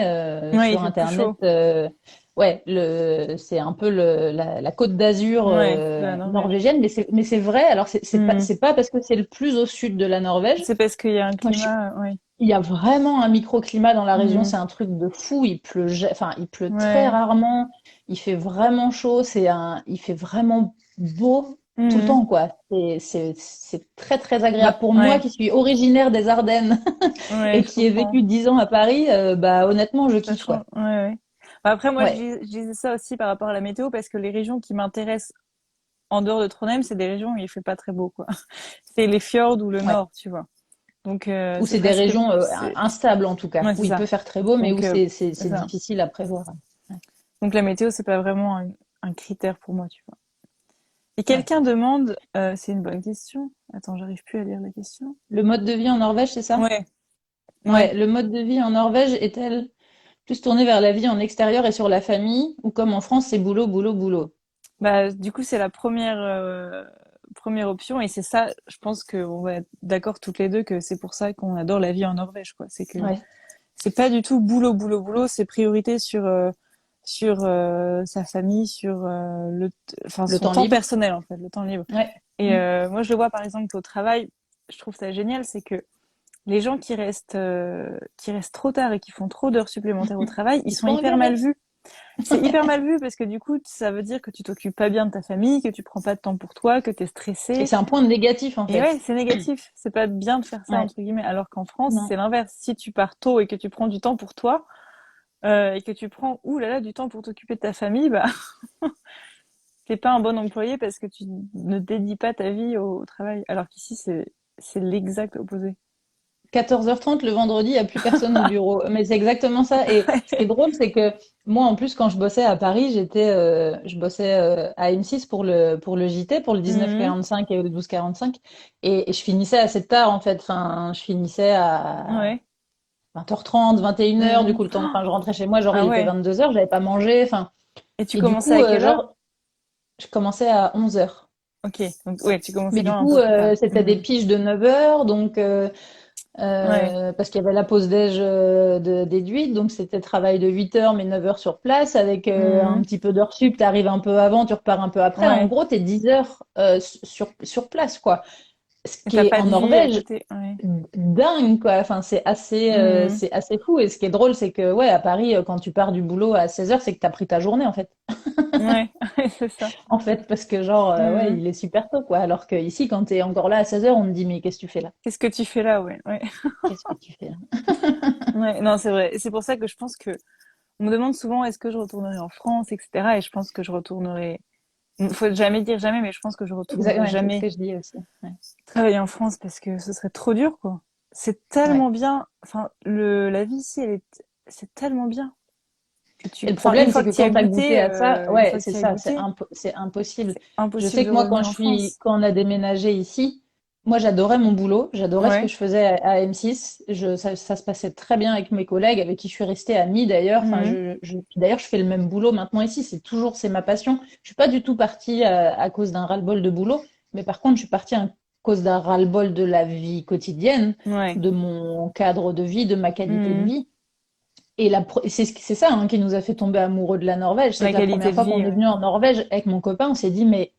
Ouais, il sur fait plus Internet. chaud. Ouais, c'est un peu la Côte d'Azur Ouais, de la Norvège. norvégienne, mais c'est vrai. Alors Mhm. c'est pas parce que c'est le plus au sud de la Norvège. C'est parce qu'il y a un Moi, climat, ouais. il y a vraiment un microclimat dans la région. Mhm. C'est un truc de fou. Enfin, il pleut très Ouais. rarement. Il fait vraiment chaud. Il fait vraiment beau tout le Mhm. temps, quoi. C'est très très agréable Bah, pour moi ouais. qui suis originaire des Ardennes Ouais, et je qui ai comprends. vécu 10 ans à Paris, bah honnêtement, je Ça kiffe change. quoi. Ouais, ouais. Bah, après, moi, Ouais, je disais ça aussi par rapport à la météo parce que les régions qui m'intéressent en dehors de Trondheim, c'est des régions où il fait pas très beau, quoi. C'est les fjords ou le ouais. nord, tu vois. Donc, Ou c'est c'est des presque, régions c'est, instables en tout cas, ouais, où c'est il ça. peut faire très beau, mais où Donc, c'est c'est ça. difficile à prévoir. Ouais. Donc, la météo, c'est pas vraiment un critère pour moi, tu vois. Et Ouais. quelqu'un demande, c'est une bonne question. Attends, j'arrive plus à lire la question. Le mode de vie en Norvège, c'est ça? Ouais, ouais. Ouais, le mode de vie en Norvège est-elle plus tourné vers la vie en extérieur et sur la famille, ou comme en France, c'est boulot, boulot, boulot? Bah, du coup, c'est la première option et c'est ça, je pense qu'on va être d'accord toutes les deux que c'est pour ça qu'on adore la vie en Norvège, quoi. C'est que Ouais. c'est pas du tout boulot, boulot, boulot, c'est priorité sur sa famille, enfin, Le son temps temps libre? personnel, en fait, le temps libre. Ouais. Et Mm. moi, je le vois, par exemple, au travail, je trouve ça génial, c'est que les gens qui restent trop tard et qui font trop d'heures supplémentaires au travail, ils Ils se sont font hyper mal engueuler. vus. C'est hyper mal vu parce que du coup, ça veut dire que tu t'occupes pas bien de ta famille, que tu prends pas de temps pour toi, que t'es Et stressé. c'est un point négatif en Et ouais, fait. c'est négatif. C'est pas bien de faire ça, Ouais. entre guillemets. Alors qu'en France, Non. c'est l'inverse. Si tu pars tôt et que tu prends du temps pour toi, et que tu prends, ouh là là, du temps pour t'occuper de ta famille, bah, t'es pas un bon employé parce que tu ne dédies pas ta vie au travail. Alors qu'ici, c'est l'exact opposé. 14h30 le vendredi, il n'y a plus personne au bureau. Mais c'est exactement ça. Et ce qui est drôle, c'est que moi, en plus, quand je bossais à Paris, je bossais à M6 pour le JT, pour le Mhm. 19h45 et le 12h45. Et je finissais assez tard, en fait. Enfin, je finissais à Ouais. 20h30, 21h. Du Mhm. coup, le temps, enfin, je rentrais chez moi, genre, Ah il était ouais. 22h, j'avais pas mangé. Enfin, Et tu et du commençais coup, à quelle heure? genre, je commençais à 11h. Ok. Donc, ouais, tu Mais commençais quand du même un coup, peu plus tard. c'était des Mhm. piges de 9h, donc Ouais. parce qu'il y avait la pause déj déduite, donc c'était travail de 8 heures, mais 9 heures sur place, avec un Mhm. petit peu d'heures sup, tu arrives un peu avant, tu repars un peu après. En Ouais. gros, tu es 10 heures sur place, quoi. Ce Et qui t'as est pas en de vie à Norvège, côté. Ouais. dingue, quoi. Enfin, Mhm. c'est assez fou. Et ce qui est drôle, c'est que, ouais, à Paris, quand tu pars du boulot à 16 heures, c'est que tu as pris ta journée, en fait. Ouais. Ouais, c'est ça. En fait, parce que, genre, ouais, Mhm. il est super tôt, quoi. Alors que ici, quand tu es encore là à 16 heures, on me dit, mais qu'est-ce que tu fais là? Qu'est-ce que tu fais là? Ouais. Ouais. Qu'est-ce que tu fais là? Ouais. Non, c'est vrai. Et c'est pour ça que je pense que on me demande souvent est-ce que je retournerai en France, etc. Et je pense que je retournerai. Faut jamais dire jamais, mais je pense que je retournerai Ouais, c'est ce jamais que je dis aussi. Ouais. travailler en France parce que ce serait trop dur, quoi. C'est Ouais. tellement bien. Enfin, la vie ici, c'est tellement bien que Et le enfin, une problème, c'est fois que que tu y as quand tu as goûté goûté, à ça, une ouais, fois que c'est tu y as ça, goûté, c'est impossible. c'est Je impossible sais de que moi, revenir en France. quand on a déménagé ici, moi, j'adorais mon boulot, j'adorais ce que Ouais. je faisais à M6. Ça se passait très bien avec mes collègues, avec qui je suis restée amie d'ailleurs. Enfin, Mhm. puis d'ailleurs, je fais le même boulot maintenant ici. C'est ma passion. Je suis pas du tout partie à cause d'un ras-le-bol de boulot, mais par contre, je suis partie à cause d'un ras-le-bol de la vie quotidienne, Ouais. de mon cadre de vie, de ma qualité de Mhm. vie. Et c'est ça hein, qui nous a fait tomber amoureux de la Norvège. C'est La que la qualité première de fois qu'on vie, est ouais. venu en Norvège avec mon copain, on s'est dit, mais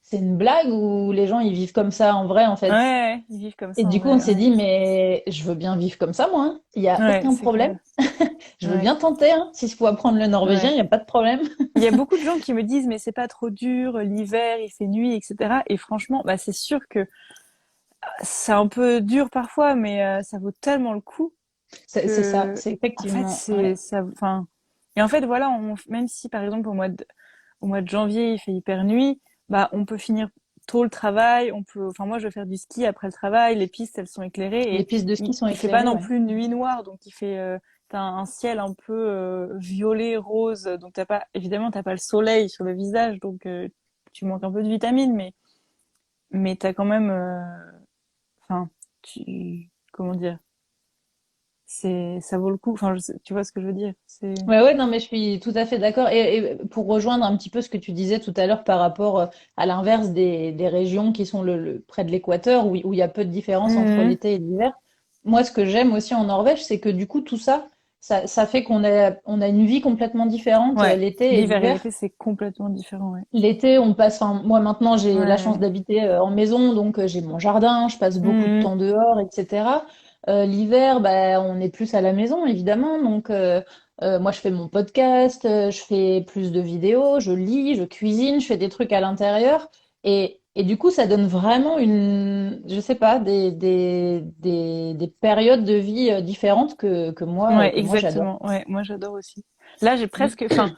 c'est une blague ou les gens ils vivent comme ça en vrai en Ouais, fait? ouais, ils vivent comme Et ça en du coup, on vrai, s'est ouais. dit, mais je veux bien vivre comme ça, moi, hein. Il n'y a Ouais, aucun c'est problème. clair. Je veux Ouais, bien tenter, hein. S'il faut apprendre le norvégien, ouais. il n'y a pas de problème. Il y a beaucoup de gens qui me disent, mais c'est pas trop dur, l'hiver, il fait nuit, etc. Et franchement, bah, c'est sûr que c'est un peu dur parfois, mais ça vaut tellement le coup C'est ça, que, c'est en fait, effectivement, ouais. enfin, et en fait, voilà, même si par exemple au mois de janvier il fait hyper nuit, bah, on peut finir tôt le travail, enfin, moi, je vais faire du ski après le travail, les pistes, elles sont éclairées Les et pistes de ski sont il fait pas éclairées, non ouais. plus nuit noire, donc t'as un ciel un peu violet, rose, donc évidemment t'as pas le soleil sur le visage, donc tu manques un peu de vitamines, mais t'as quand même, enfin, comment dire, ça vaut le coup. Enfin, tu vois ce que je veux dire. Ouais, ouais, non, mais je suis tout à fait d'accord. Et pour rejoindre un petit peu ce que tu disais tout à l'heure par rapport à l'inverse des régions qui sont près de l'équateur, où il y a peu de différence entre Mhm. l'été et l'hiver, moi, ce que j'aime aussi en Norvège, c'est que du coup, tout ça, ça fait qu'on a une vie complètement différente Ouais, l'été et l'hiver et l'hiver. l'été, c'est complètement différent, ouais. L'été, on passe, enfin, moi maintenant, j'ai la chance Ouais. d'habiter en maison, donc j'ai mon jardin, je passe beaucoup de Mhm. temps dehors, etc. L'hiver, bah, on est plus à la maison, évidemment, donc moi, je fais mon podcast, je fais plus de vidéos, je lis, je cuisine, je fais des trucs à l'intérieur, et du coup, ça donne vraiment je sais pas, des périodes de vie différentes Ouais, que moi j'adore. exactement. Ouais, moi j'adore aussi. Là, enfin,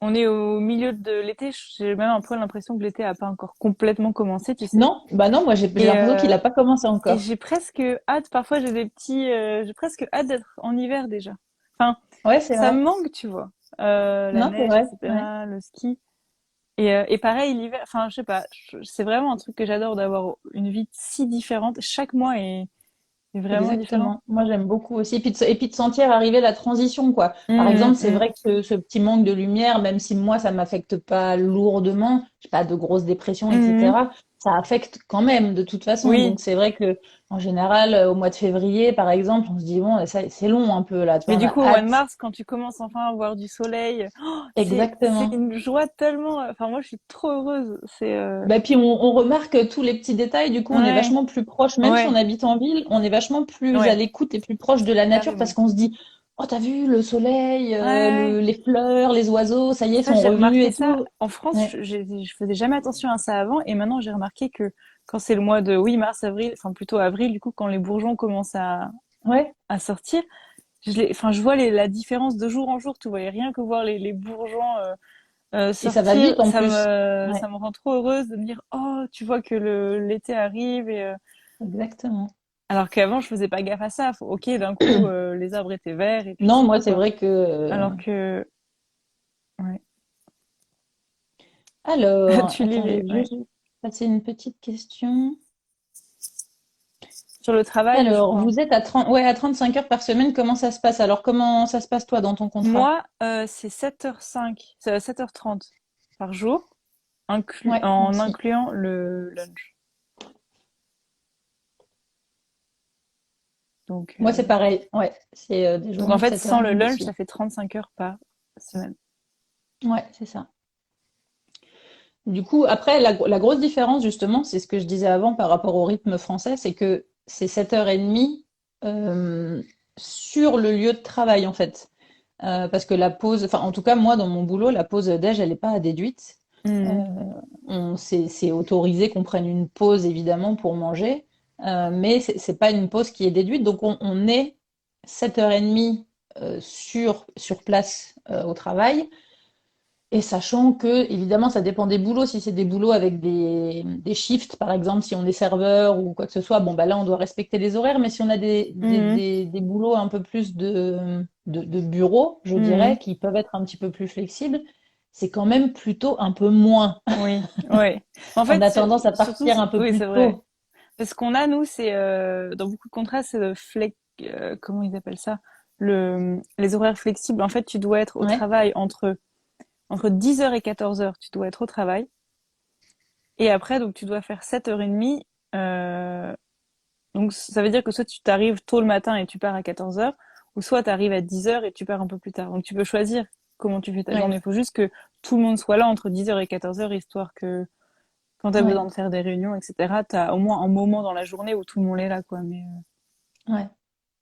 on est au milieu de l'été. J'ai même un peu l'impression que l'été a pas encore complètement commencé, tu sais. Non, bah non, moi j'ai Et l'impression qu'il a pas commencé encore. j'ai presque hâte. Parfois, j'ai presque hâte d'être en hiver déjà. Enfin, Ouais, c'est ça vrai. me manque, tu vois. La Non, c'est neige, vrai. Ouais. etc., le ski. Et pareil, l'hiver. Enfin, je sais pas. C'est vraiment un truc que j'adore d'avoir une vie si différente. Chaque mois est vraiment différent. Exactement. Moi, j'aime beaucoup aussi. Et puis de sentir arriver la transition, quoi. Par Hum, exemple, c'est hum, vrai que ce petit manque de lumière, même si moi, ça m'affecte pas lourdement, j'ai pas de grosses dépressions, hum. etc., ça affecte quand même, de toute façon. Oui, Donc, c'est vrai que, en général, au mois de février, par exemple, on se dit, bon, ça, c'est long un peu, là, tu mais vois, on du a coup, au mois de hâte. mars, quand tu commences enfin à voir du soleil, c'est Exactement. une joie tellement. Enfin, moi, je suis trop heureuse. Bah, puis on remarque tous les petits détails, du coup on est Ouais, vachement plus proche, même si on ouais, habite en ville, on est vachement plus à ouais, l'écoute et plus proche de la nature parce carrément. qu'on se dit, oh t'as vu le soleil, Ouais, les fleurs, les oiseaux, ça y est, ça, sont j'ai revenus remarqué et ça. tout. En France, Ouais, je faisais jamais attention à ça avant, et maintenant, j'ai remarqué que quand c'est le mois de, oui, mars, avril, enfin plutôt avril, du coup, quand les bourgeons commencent ouais. à sortir, enfin, je vois la différence de jour en jour, tu vois, et rien que voir les bourgeons Et ça va sortir, vite en plus. ça Ouais, me rend trop heureuse de me dire, oh, tu vois que l'été arrive, exactement. alors qu'avant, je faisais pas gaffe à ça. Ok, d'un coup, les arbres étaient verts, et puis Non, c'est moi tout, c'est quoi. vrai que. Alors que, ouais. Alors, Tu lis attends, je les, vais ouais. juste passer une petite question. Sur le travail, je Alors, crois. vous êtes à 35 heures par semaine, comment ça se passe? Alors, comment ça se passe toi dans ton contrat? Moi, c'est 7h05, c'est 7h30 par jour, Ouais, moi en aussi. incluant le lunch. Donc, Moi, c'est pareil. Ouais, c'est des donc en journées de fait, sans le 7h30 lunch, aussi. ça fait 35 heures par semaine. Ouais, c'est ça. Du coup, après, la grosse différence, justement, c'est ce que je disais avant par rapport au rythme français, c'est que c'est 7h30 sur le lieu de travail, en fait. Parce que la pause, enfin, en tout cas, moi, dans mon boulot, la pause déj, elle n'est pas déduite. Euh, Mhm. c'est autorisé qu'on prenne une pause, évidemment, pour manger, mais c'est pas une pause qui est déduite. Donc, on est 7h30 sur place au travail. Et sachant que, évidemment, ça dépend des boulots. Si c'est des boulots avec des shifts, par exemple, si on est serveur ou quoi que ce soit, bon, bah là, on doit respecter les horaires. Mais si on a Mhm. des boulots un peu plus de bureau, je dirais, Mhm. qui peuvent être un petit peu plus flexibles, c'est quand même plutôt un peu moins. Oui, ouais. En On fait, a tendance à surtout, partir un peu oui, plus c'est vrai. tôt. Ce qu'on a, nous, c'est dans beaucoup de contrats, c'est le comment ils appellent ça? Les horaires flexibles. En fait, tu dois être au Ouais, travail entre 10h et 14h, tu dois être au travail. Et après, donc, tu dois faire 7h30. Euh, donc, ça veut dire que soit tu t'arrives tôt le matin et tu pars à 14h, ou soit tu arrives à 10h et tu pars un peu plus tard. Donc, tu peux choisir comment tu fais ta journée. ouais, Il faut juste que tout le monde soit là entre 10h et 14h, histoire que quand tu as ouais, besoin de faire des réunions, etc., tu as au moins un moment dans la journée où tout le monde est là, quoi. ouais.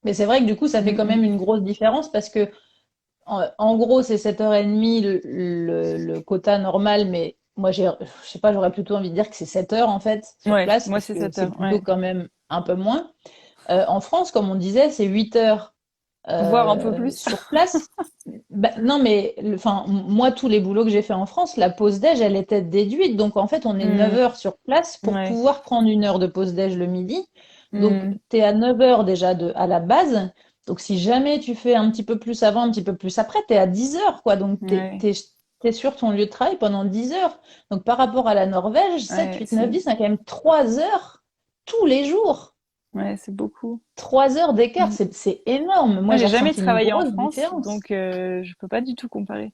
Mais c'est vrai que du coup, ça fait quand même une grosse différence parce que en gros, c'est 7h30 le quota normal, mais moi, je sais pas, j'aurais plutôt envie de dire que c'est 7 heures en fait sur Ouais, place moi parce c'est que 7 c'est heures, plutôt ouais. quand même un peu moins. En France, comme on disait, c'est 8 heures Voire un peu plus. sur place. Bah, non, mais enfin, moi, tous les boulots que j'ai fait en France, la pause déj, elle était déduite. Donc, en fait, on est 9 Hmm, heures sur place pour ouais. pouvoir prendre une heure de pause déj le midi. Donc, Hmm, tu es à 9 heures déjà à la base. Donc, si jamais tu fais un petit peu plus avant, un petit peu plus après, tu es à 10 heures, quoi. Donc, Ouais, t'es sur ton lieu de travail pendant 10 heures. Donc, par rapport à la Norvège, 7, ouais, 8, 9, 10, on a quand même 3 heures tous les jours. c'est beaucoup. 3 heures d'écart, Mm. c'est énorme. Moi, Moi, j'ai j'ai jamais ressenti une travaillé en grosse France, différence. donc je peux pas du tout comparer.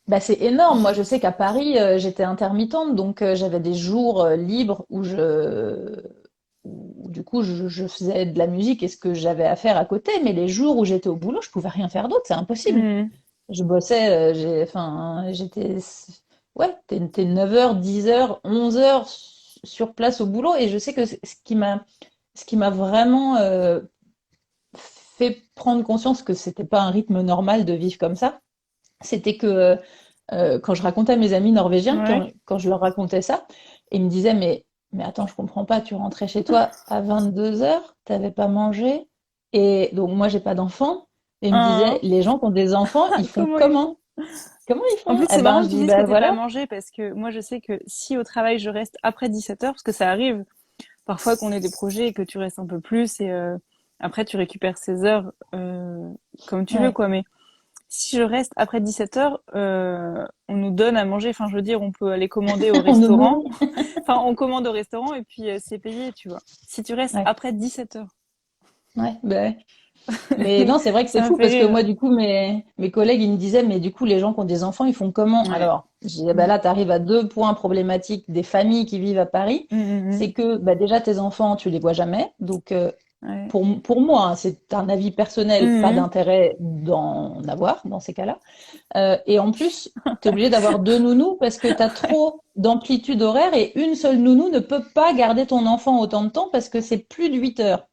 Bah, c'est énorme. Moi, je sais qu'à Paris, j'étais intermittente, donc j'avais des jours libres où, du coup, je faisais de la musique et ce que j'avais à faire à côté. Mais les jours où j'étais au boulot, je pouvais rien faire d'autre. C'est impossible. Mm. Je bossais, enfin, ouais, t'es 9 heures, 10 heures, 11 heures sur place au boulot. Et je sais que ce qui m'a vraiment fait prendre conscience que c'était pas un rythme normal de vivre comme ça, c'était que quand je racontais à mes amis norvégiens, Ouais. quand je leur racontais ça, ils me disaient, mais attends, je comprends pas, tu rentrais chez toi à 22 heures, t'avais pas mangé, et donc moi j'ai pas d'enfants, et ils me disaient, Hein, les gens qui ont des enfants, ils font comment ils font? comment? Comment ils En font? plus, Eh c'est ben, marrant je que tu dis, dises que ben t'aies pas voilà. mangé parce que moi, je sais que si au travail je reste après 17 heures, parce que ça arrive parfois qu'on ait des projets et que tu restes un peu plus et après tu récupères 16 heures comme tu veux, Ouais. quoi. Mais si je reste après 17 heures, on nous donne à manger. Enfin, je veux dire, on peut aller commander au On nous restaurant. nourrit. Enfin, on commande au restaurant et puis c'est payé, tu vois. Si tu restes Ouais, après 17 heures. ouais, ben ouais. Mais non, c'est vrai que c'est Ça me fou fait parce que rire. moi, du coup, mes collègues, ils me disaient, mais du coup, les gens qui ont des enfants, ils font comment? Ouais. Alors, je disais, bah Mm. là, tu arrives à deux points problématiques des familles qui vivent à Paris. Mm, mm, mm. C'est que bah, déjà, tes enfants, tu les vois jamais. Donc, Ouais. pour moi, hein, c'est un avis personnel, pas Mm, d'intérêt d'en avoir dans ces cas-là. Et en plus, tu es obligé d'avoir deux nounous parce que tu as trop d'amplitude horaire et une seule nounou ne peut pas garder ton enfant autant de temps parce que c'est plus de 8 heures.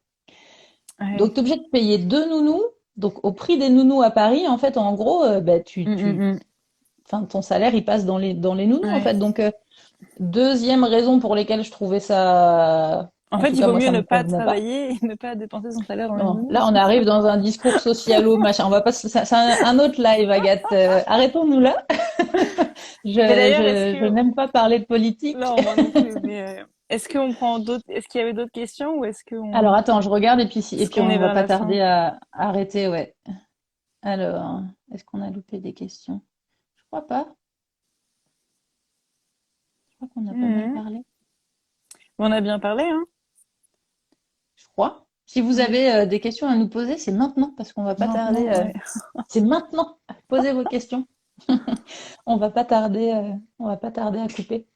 mm. Ouais. Donc, tu es obligé de payer deux nounous. Donc, au prix des nounous à Paris, en fait, en gros, bah, Mm, mm, mm. enfin, ton salaire, il passe dans les nounous, en Ouais. fait. Donc, deuxième raison pour lesquelles je trouvais ça, En en fait, tout il cas, vaut moi, mieux ça ne me pas convenait pas. travailler et ne pas dépenser son salaire dans les Bon, nounous. là, on arrive dans un discours socialo, machin. On va pas, c'est un autre live, Agathe. Arrêtons-nous là. Mais Je, d'ailleurs, je n'aime pas parler de politique. non, moi non plus, mais est-ce qu'on prend d'autres, est-ce qu'il y avait d'autres questions ou est-ce Alors, qu'on, attends, je regarde et puis, et est-ce puis qu'on est on va vers pas la fin? tarder à arrêter, ouais. Alors, est-ce qu'on a loupé des questions? Je crois pas. Je crois qu'on a pas mal Mhm. parlé. On a bien parlé, hein? Je crois. Si vous Ouais. avez des questions à nous poser, c'est maintenant parce qu'on va pas tarder. Maintenant, ouais. C'est maintenant. Posez vos questions. On va pas tarder à couper.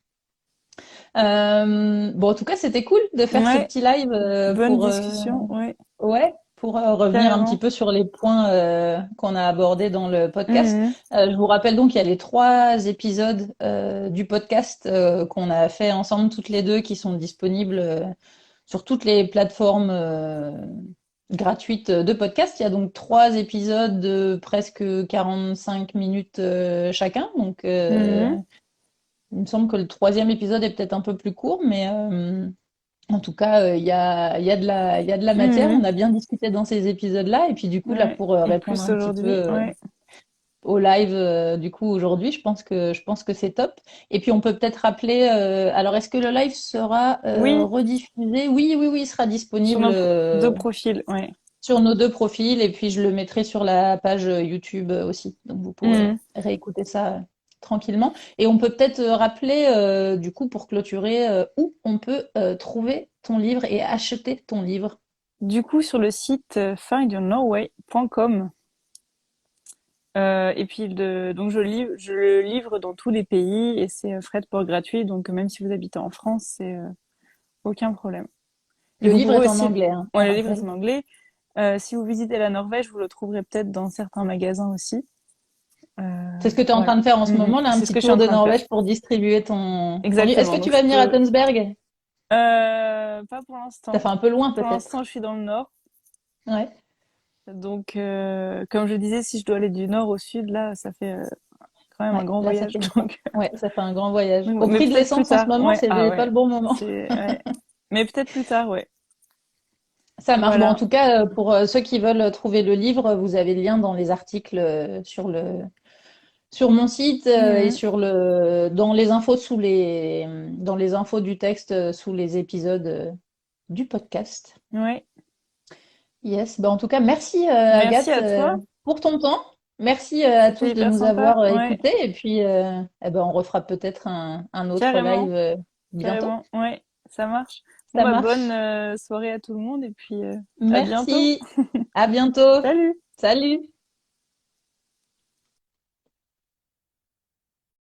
Bon, en tout cas, c'était cool de faire ce Ouais, petit live bonne discussion, ouais, ouais, pour revenir un petit carrément. peu sur les points qu'on a abordés dans le podcast. Mhm. Je vous rappelle donc qu'il y a les 3 épisodes du podcast qu'on a fait ensemble toutes les deux qui sont disponibles sur toutes les plateformes gratuites de podcast. Il y a donc 3 épisodes de presque 45 minutes chacun. Donc, Mhm. il me semble que le troisième épisode est peut-être un peu plus court, mais en tout cas, il y a de la matière. Mhm. On a bien discuté dans ces épisodes-là. Et puis, du coup, là, Ouais. pour En répondre plus un petit peu aujourd'hui, ouais. au live, du coup, aujourd'hui, je pense que c'est top. Et puis, on peut peut-être rappeler, alors, est-ce que le live sera Oui, rediffusé? Oui, oui, oui, il sera sur disponible nos deux profils, ouais. sur nos deux profils. Et puis, je le mettrai sur la page YouTube aussi. Donc, vous pourrez Mhm. réécouter ça tranquillement. Et on peut peut-être rappeler, du coup, pour clôturer, où on peut trouver ton livre et acheter ton livre. Du coup, sur le site findyournorway.com. Et puis donc je le livre dans tous les pays et c'est frais de port gratuit. Donc même si vous habitez en France, c'est aucun problème. Et Le vous livre pouvez est en aussi, anglais, hein, ouais, on le livre est rappelle. en anglais. Si vous visitez la Norvège, vous le trouverez peut-être dans certains magasins aussi. C'est ce que tu es en train Voilà. de faire en ce Mm, mm. moment, là, un C'est ce petit que je suis tour en de train de faire. Norvège pour distribuer ton livre. Est-ce Exactement. que tu Donc vas je venir à peux. Tønsberg? Pas pour Ça l'instant. fait un peu loin, Pour peut-être. l'instant, je suis dans le nord. Ouais. Donc, comme je disais, si je dois aller du nord au sud, là, ça fait quand même un Ouais, grand là, ça voyage. fait une fois. Donc, Ouais, ça fait un grand voyage. donc bon. Au Mais prix de peut-être plus l'essence en ce tard. moment, Ouais. Ah c'est pas ouais. le bon moment. Ouais. Mais peut-être plus tard, ouais. Ça marche. Bon, en Voilà. tout cas, pour ceux qui veulent trouver le livre, vous avez le lien dans les articles sur mon site et Mhm. dans les infos dans les infos du texte sous les épisodes du podcast. Ouais. Yes, bah en tout cas, merci Merci Agathe à toi. pour ton temps. Merci à tous C'était de hyper nous sympa. avoir Ouais, écoutés et puis eh ben, on refera peut-être un autre live carrément, bientôt. carrément. Ouais, ça marche. Bon, Ça bah, bonne marche. soirée à tout le monde et puis à bientôt. Merci. À bientôt. Salut! Salut.